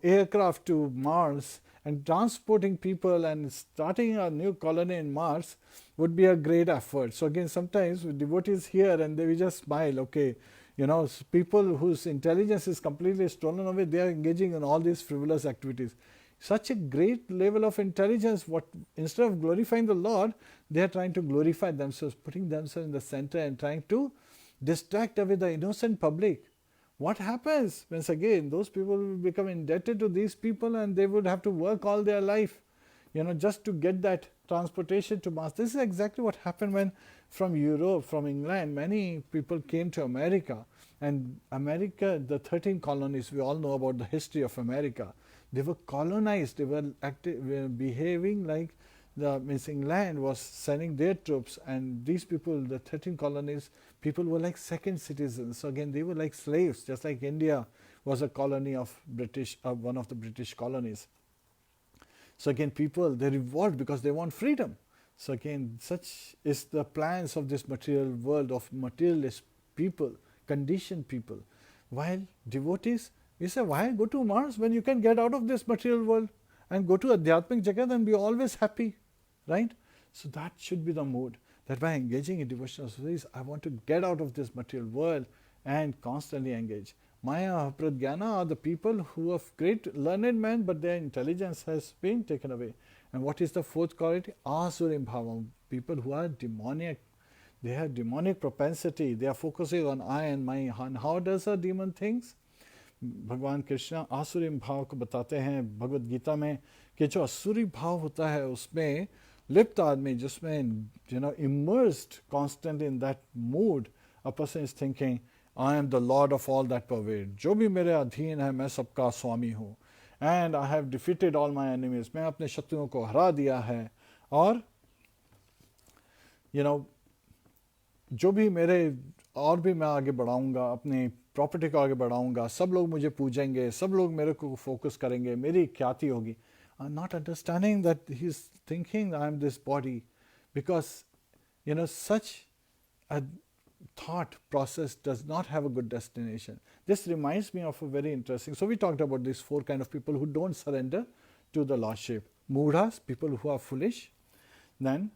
aircraft to Mars and transporting people and starting a new colony in Mars would be a great effort. So again, sometimes devotees hear and they will just smile, okay, people whose intelligence is completely stolen away, they are engaging in all these frivolous activities. Such a great level of intelligence, instead of glorifying the Lord, they are trying to glorify themselves, putting themselves in the center and trying to distract away the innocent public. What happens? Once again, those people will become indebted to these people and they would have to work all their life, just to get that transportation to Mars. This is exactly what happened when from Europe, from England, many people came to America. And America, the 13 colonies, we all know about the history of America. They were colonized, they were behaving like England was sending their troops, and these people, the 13 colonies, people were like second citizens. So again, they were like slaves, just like India was a colony of one of the British colonies. So again, people, they revolt because they want freedom. So again, such is the plans of this material world, of materialist people, conditioned people. While devotees, we say, why go to Mars when you can get out of this material world and go to Adhyatmic Jagat and be always happy, right? So that should be the mood, that by engaging in devotional service, I want to get out of this material world and constantly engage. Maya Pradyana are the people who are great learned men, but their intelligence has been taken away. And what is the 4th quality? Asurim bhavam, people who are demoniac. They have demonic propensity. They are focusing on I and my. And how does a demon thinks? भगवान कृष्ण आसुरी भाव को बताते हैं भगवद गीता में कि जो असुरी भाव होता है उसमें लिप्त आदमी, जिसमें immersed constantly in that mood, a person is thinking, I am the Lord of all that pervade. जो भी मेरे अधीन है मैं सबका स्वामी हूँ, and I have defeated all my enemies. मैं अपने शत्रुओं को हरा दिया है, और जो भी मेरे और भी मैं आगे बढ़ाऊंगा, अपनी प्रॉपर्टी को आगे बढ़ाऊंगा, सब लोग मुझे पूजेंगे, सब लोग मेरे को फोकस करेंगे, मेरी ख्याति होगी. Not understanding that he's thinking I am this body, because such a thought process does not have a good destination. This reminds me of a very interesting, so we talked about these 4 kind of people who don't surrender to the Lordship. Mudhas, people who are foolish. Then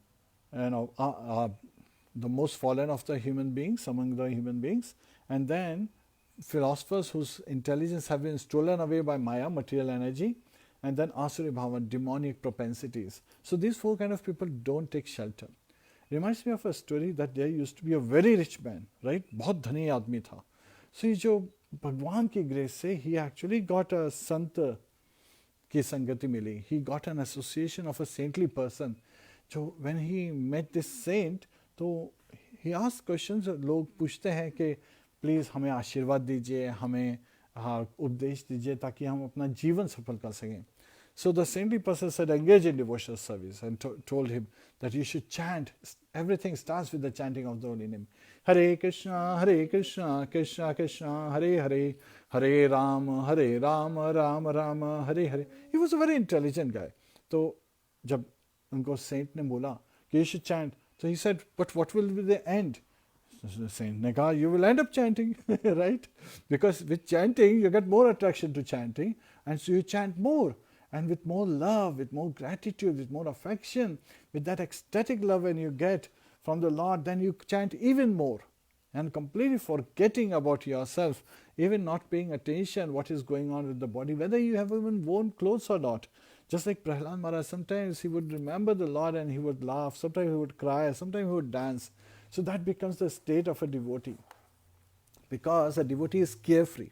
the most fallen of the human beings, among the human beings. And then philosophers whose intelligence have been stolen away by Maya, material energy. And then Asuri Bhava, demonic propensities. So these 4 kind of people don't take shelter. Reminds me of a story that there used to be a very rich man, right? बहुत धनी आदमी था. So ये जो भगवान की grace से, he actually got a संत की संगति मिली. He got an association of a saintly person. So when he met this saint, तो he asked questions. लोग पूछते हैं कि प्लीज़ हमें आशीर्वाद दीजिए, हमें उपदेश दीजिए ताकि हम अपना जीवन सफल कर सकें. So the saintly person said, engage in devotional service, and told him that you should chant. Everything starts with the chanting of the holy name. Hare Krishna, Krishna Krishna, Hare Hare, Hare Rama, Rama Rama, Hare Hare. He was a very intelligent guy. So जब उनको saint ने बोला कि you should chant, so he said, but what will be the end? Saint Nagar, you will end up chanting, right? Because with chanting, you get more attraction to chanting, and so you chant more, and with more love, with more gratitude, with more affection, with that ecstatic love when you get from the Lord, then you chant even more, and completely forgetting about yourself, even not paying attention what is going on with the body, whether you have even worn clothes or not. Just like Prahlad Maharaj, sometimes he would remember the Lord and he would laugh, sometimes he would cry, sometimes he would dance. So that becomes the state of a devotee, because a devotee is carefree.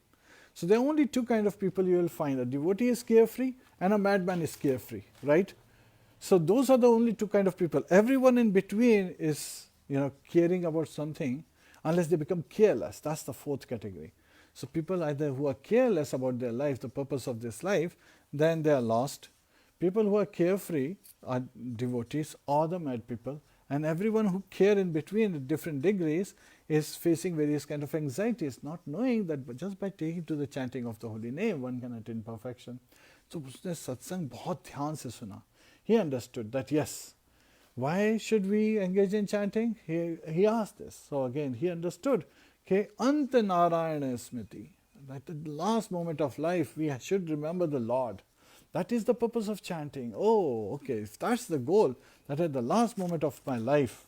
So there are only two kind of people you will find. A devotee is carefree and a madman is carefree, right? So those are the only two kind of people. Everyone in between is, caring about something, unless they become careless. That's the fourth category. So people either who are careless about their life, the purpose of this life, then they are lost. People who are carefree are devotees or the mad people. And everyone who care in between at different degrees is facing various kind of anxieties, not knowing that just by taking to the chanting of the holy name, one can attain perfection. So उसने सत्संग बहुत ध्यान से सुना. He understood that yes, why should we engage in chanting? He asked this. So again, he understood कि अंत नारायण स्मृति, that at the last moment of life we should remember the Lord. That is the purpose of chanting. Oh, okay, if that's the goal, that at the last moment of my life,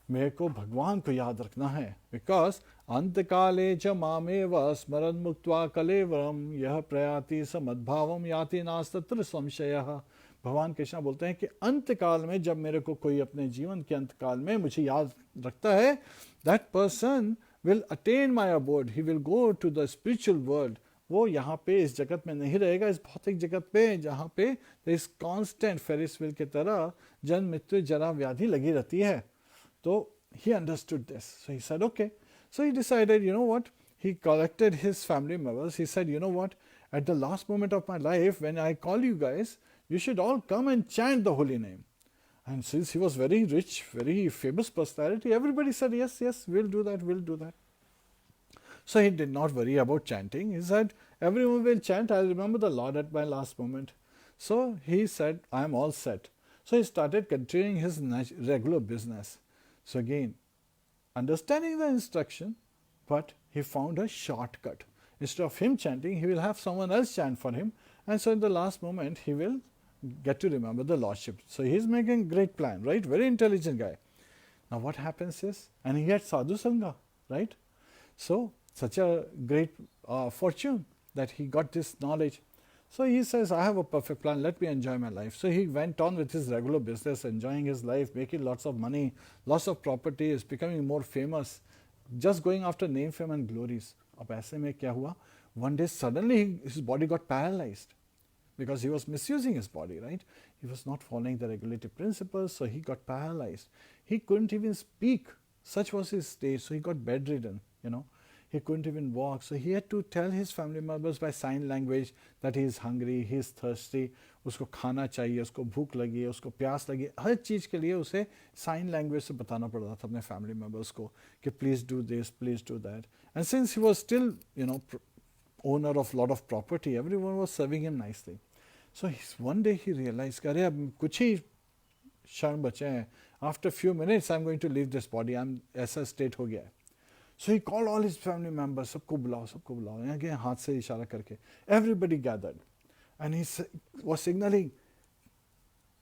मेरे को भगवान को याद रखना है. Because अंतकाले च मामेव स्मरन् मुक्त्वा कलेवरम यह प्रयाति समद्भावम याति नास्तत्र संशयः. भगवान कृष्ण बोलते हैं कि अंतकाल में जब मेरे को कोई अपने जीवन के अंतकाल में मुझे याद रखता है, that person will attain my abode. He will go to the spiritual world. वो यहाँ पे इस जगत में नहीं रहेगा, इस भौतिक जगत पे, जहाँ पे इस कांस्टेंट फेरिस व्हील की तरह जन्म मृत्यु जरा व्याधि लगी रहती है. तो he understood this. So he said, okay. So he decided, you know what? He collected his family members. He said, you know what? At the last moment of my life, when I call you guys, you should all come and chant the holy name. And since he was very rich, very famous personality, everybody said, yes, yes, we'll do that, we'll do that. So he did not worry about chanting. He said, everyone will chant, I'll remember the Lord at my last moment. So he said, I am all set. So he started continuing his regular business. So again, understanding the instruction, but he found a shortcut. Instead of him chanting, he will have someone else chant for him. And so in the last moment, he will get to remember the Lordship. So he's making a great plan, right? Very intelligent guy. Now what happens is, and he had sadhu sangha, right? So such a great fortune that he got this knowledge. So he says, I have a perfect plan, let me enjoy my life. So he went on with his regular business, enjoying his life, making lots of money, lots of properties, becoming more famous, just going after name, fame and glories. अब ऐसे में क्या हुआ? One day suddenly his body got paralyzed because he was misusing his body, right? He was not following the regulative principles, so he got paralyzed. He couldn't even speak. Such was his state. So he got bedridden, He couldn't even walk. So he had to tell his family members by sign language that he is hungry, he is thirsty, उसको खाना चाहिए, उसको भूख लगी है, उसको प्यास लगी है. हर चीज़ के लिए उसे साइन लैंग्वेज से बताना पड़ रहा था अपने फैमिली मेम्बर्स को कि please do this, please do that. And since he was still owner of lot of property, everyone was serving him nicely. So one day he realized, अरे अब कुछ ही क्षण बचे हैं. After few minutes I'm going to leave this body. ऐसा state हो गया है. So he called all his family members, सबको बुलाओ. Again हाथ से इशारा करके. Everybody gathered. And he was signaling.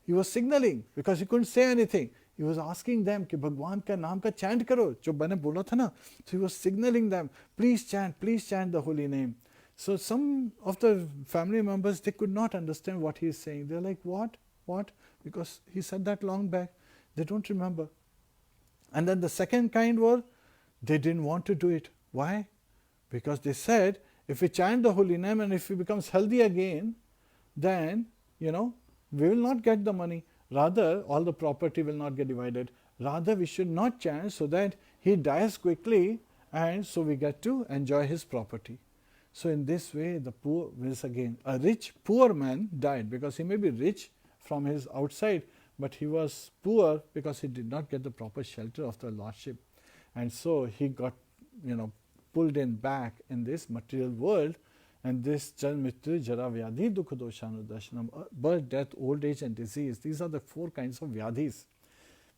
He was signaling because he couldn't say anything. He was asking them कि भगवान का नाम का chant करो, जो मैंने बोला था ना. So he was signaling them, please chant the holy name. So some of the family members, they could not understand what he is saying. They're like, what? Because he said that long back. They don't remember. And then the second kind were, they didn't want to do it. Why? Because they said, if we chant the holy name and if he becomes healthy again, then, we will not get the money. Rather, all the property will not get divided. Rather, we should not chant so that he dies quickly and so we get to enjoy his property. So in this way, the poor, once again, a rich poor man died because he may be rich from his outside, but he was poor because he did not get the proper shelter of the Lordship. And so he got, pulled in back in this material world, and this janma mrityu jara vyadhi dukha doshanudarshanam, birth, death, old age and disease. These are the four kinds of vyadhis,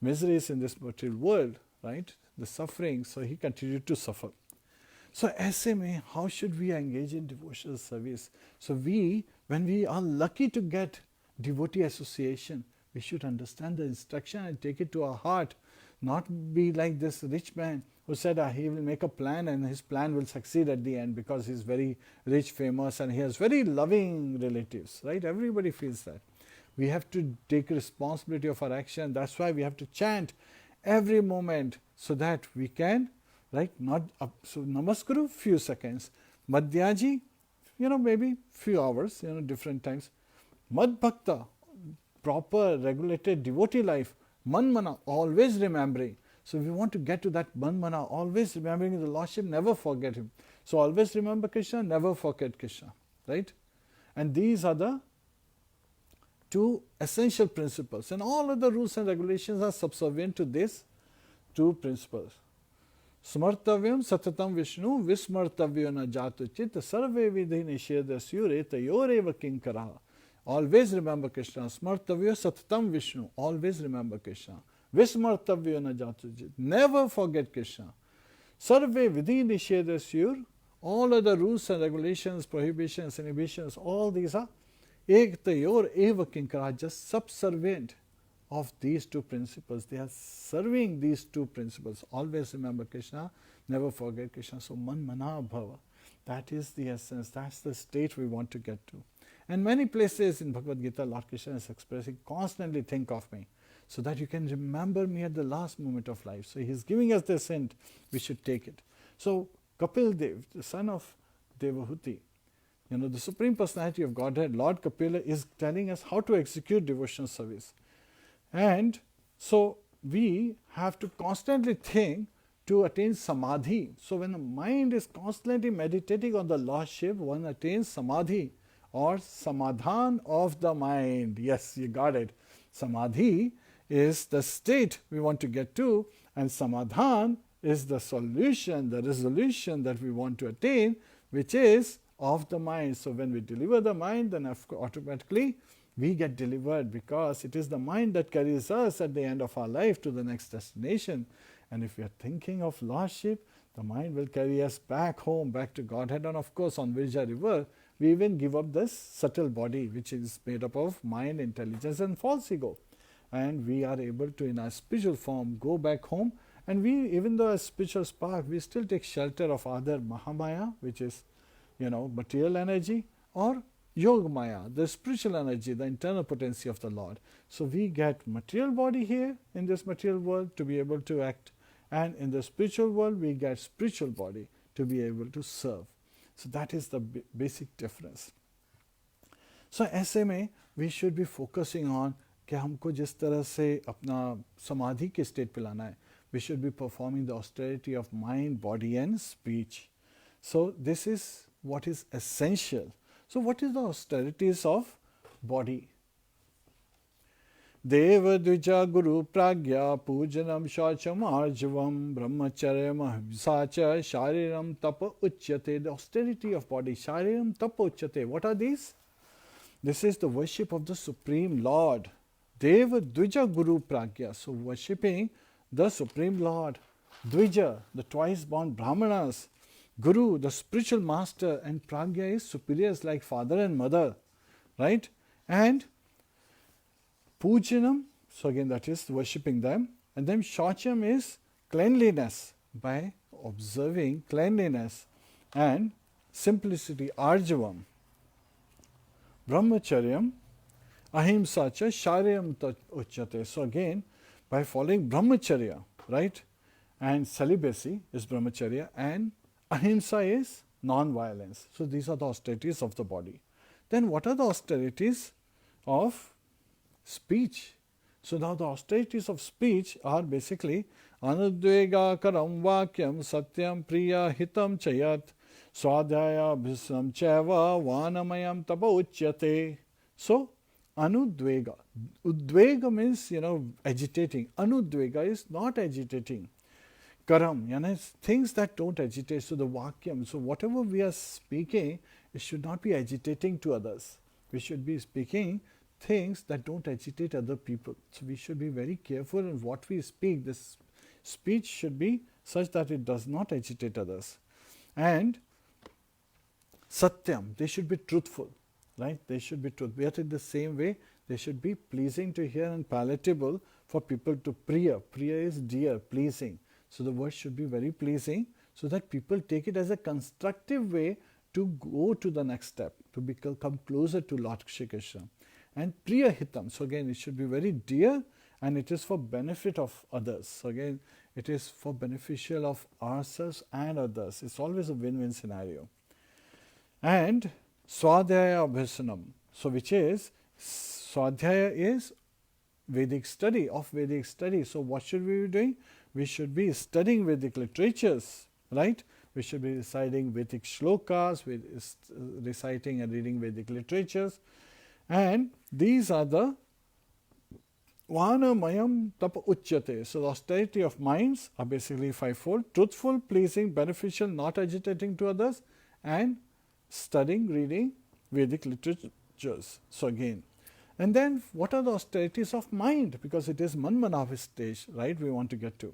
miseries in this material world. right? The suffering, so he continued to suffer. So SMA, how should we engage in devotional service? So when we are lucky to get devotee association, we should understand the instruction and take it to our heart, not be like this rich man who said he will make a plan and his plan will succeed at the end because he's very rich, famous, and he has very loving relatives, right? Everybody feels that. We have to take responsibility of our action. That's why we have to chant every moment so that we can, right? Not up, so Namaskuru, few seconds. Madhyaji, maybe few hours, different times. Mad Bhakta, proper regulated devotee life. Manmana, always remembering. So we want to get to that Manmana, always remembering the Lordship, never forget Him. So always remember Krishna, never forget Krishna, right? And these are the two essential principles, and all other rules and regulations are subservient to these two principles. Smartavyam satatam Vishnu vismartavyo na jatu chit sarve vidhi nishedasyu retayoreva kinkaraha. Always remember Krishna. Smartavyo satatam Vishnu. Always remember Krishna. Vismartavyo na jatu chit. Never forget Krishna. Sarve vidhi nishedasyu. All other rules and regulations, prohibitions, inhibitions, all these are ektayor eva kinkara, just subservient of these two principles. They are serving these two principles. Always remember Krishna, never forget Krishna. So manmana bhava. That is the essence. That's the state we want to get to. And many places in Bhagavad Gita, Lord Krishna is expressing, constantly think of me, so that you can remember me at the last moment of life. So he is giving us this hint, we should take it. So Kapil Dev, the son of Devahuti, the Supreme Personality of Godhead, Lord Kapila, is telling us how to execute devotional service. And so we have to constantly think to attain samadhi. So when the mind is constantly meditating on the Lordship, one attains samadhi or samadhan of the mind. Yes, you got it. Samadhi is the state we want to get to, and samadhan is the solution, the resolution that we want to attain, which is of the mind. So when we deliver the mind, then automatically we get delivered, because it is the mind that carries us at the end of our life to the next destination. And if we are thinking of Lordship, the mind will carry us back home, back to Godhead. And of course on Virja river, we even give up this subtle body, which is made up of mind, intelligence and false ego. And we are able to, in our spiritual form, go back home. And we, even though as spiritual spark, we still take shelter of either Mahamaya, which is, material energy, or Yogamaya, the spiritual energy, the internal potency of the Lord. So we get material body here in this material world to be able to act, and in the spiritual world we get spiritual body to be able to serve. So that is the basic difference. So SMA, we should be focusing on कि हमको जिस तरह से अपना समाधि के state पे लाना है. We should be performing the austerity of mind, body and speech. So this is what is essential. So what is the austerities of body? Deva Dvija Guru Pragya Pujanam Shacham Arjavam Brahmacharyam Ahimsacha Shariram Tapa Uchyate. The austerity of body, Shariram Tapa Uchyate. What are these? This is the worship of the Supreme Lord. Deva Dvija Guru Pragya. So worshipping the Supreme Lord. Dvija, the twice born Brahmanas. Guru, the spiritual master, and Pragya is superiors like father and mother, right? And Pujanam, so again that is worshipping them. And then Shacham is cleanliness, by observing cleanliness. And simplicity, Arjavam. Brahmacharyam, Ahimsacha, Sharyam Uchyate. So again, by following Brahmacharya, right? And celibacy is Brahmacharya, and Ahimsa is non-violence. So these are the austerities of the body. Then what are the austerities of speech? So now the austerities of speech are basically Anudvega karam vakyam satyam priya hitam chayat swadhyaya bhisam chava vanamayam tapa uchyate. So Anudvega. Udvega means, agitating. Anudvega is not agitating. Karam, things that don't agitate. So the vakyam, so whatever we are speaking, it should not be agitating to others. We should be speaking things that don't agitate other people. So we should be very careful in what we speak. This, speech should be such that it does not agitate others. And satyam, they should be truthful, right? They should be truthful. Yet in the same way, they should be pleasing to hear and palatable for people to priya. Priya is dear, pleasing. So the words should be very pleasing so that people take it as a constructive way to go to the next step, to come closer to Lord Shri Krishna. And priya hitam, so again it should be very dear and it is for benefit of others. So again it is for beneficial of ourselves and others. It's always a win-win scenario. And swadhyaya abhyasanam, so which is, swadhyaya is Vedic study, of Vedic study. So what should we be doing? We should be studying Vedic literatures, right? We should be reciting Vedic shlokas, reciting and reading Vedic literatures. And these are the Vana mayam tapa uchyate. So the austerity of minds are basically fivefold: truthful, pleasing, beneficial, not agitating to others, and studying, reading Vedic literatures. So again, and then what are the austerities of mind? Because it is manmanav stage, right? We want to get to.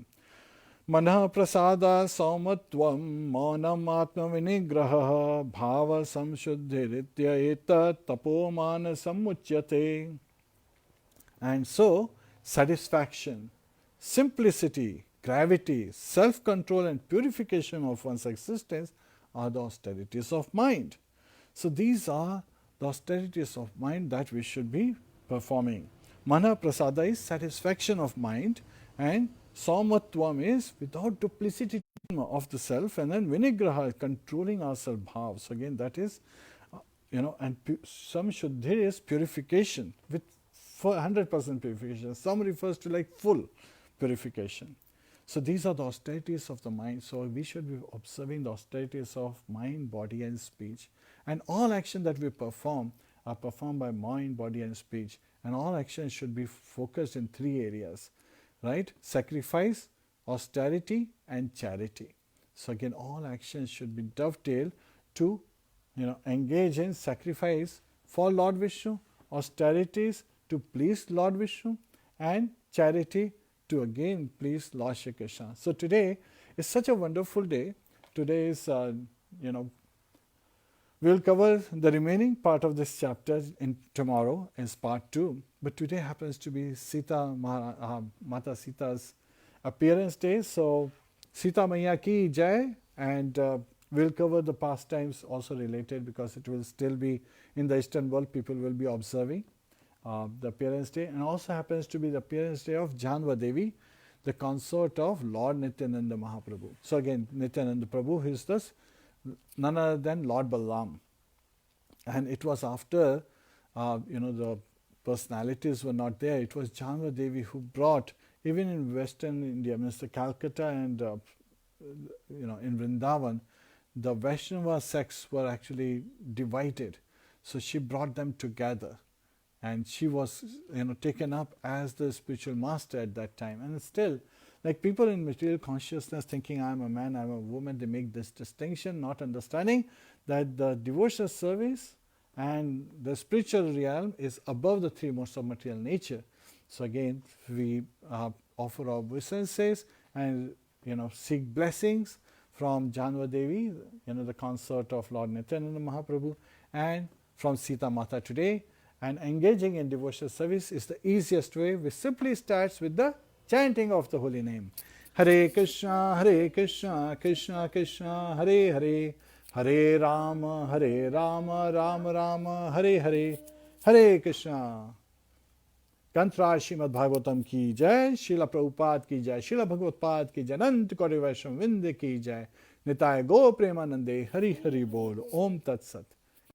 Manah prasada saumatvam maunam atma vinigraha bhava samshuddhiritya etat tapomana samuchyate. And so, satisfaction, simplicity, gravity, self-control and purification of one's existence are the austerities of mind. So these are the austerities of mind that we should be performing. Mana prasada is satisfaction of mind, and saumatvam is without duplicity of the self, and then vinigraha, controlling ourselves, bhav. So again that is, and some shuddhi is purification, with 100% purification. Some refers to like full purification. So these are the austerities of the mind. So we should be observing the austerities of mind, body and speech. And all action that we perform are performed by mind, body and speech. And all actions should be focused in three areas, right? Sacrifice, austerity and charity. So again, all actions should be dovetailed to engage in sacrifice for Lord Vishnu, austerities to please Lord Vishnu, and charity to again please Lord Shri Krishna. So today is such a wonderful day. Today is, we'll cover the remaining part of this chapter in tomorrow as part 2. But today happens to be Mata Sita's appearance day. So Sita Maiya ki jai, and we'll cover the pastimes also related, because it will still be in the Eastern world, people will be observing the appearance day, and also happens to be the appearance day of Janva Devi, the consort of Lord Nityananda Mahaprabhu. So again, Nityananda Prabhu is thus none other than Lord Balaram. And it was after, the personalities were not there. It was Janva Devi who brought, even in Western India, Mr. Calcutta and, in Vrindavan, the Vaishnava sects were actually divided. So she brought them together. And she was, taken up as the spiritual master at that time. And still, like people in material consciousness thinking I'm a man, I'm a woman, they make this distinction, not understanding that the devotional service and the spiritual realm is above the three modes of material nature. So again, we offer our obeisances and, seek blessings from Janva Devi, the consort of Lord Nityananda Mahaprabhu, and from Sita Mata today. And engaging in devotional service is the easiest way, which simply starts with the chanting of the holy name. Hare Krishna, Krishna Krishna, Hare Hare, Hare Rama, Rama Rama, Hare Hare, Hare Krishna. Kantra Srimad Bhagavatam ki jai, Srila Prabhupada ki jai, Srila Bhagavad ki jai, Anant Kori Vaishnava Vrinda ki jai, Nitai Go Premanande, Hari Hari Bol, Om Tat Sat.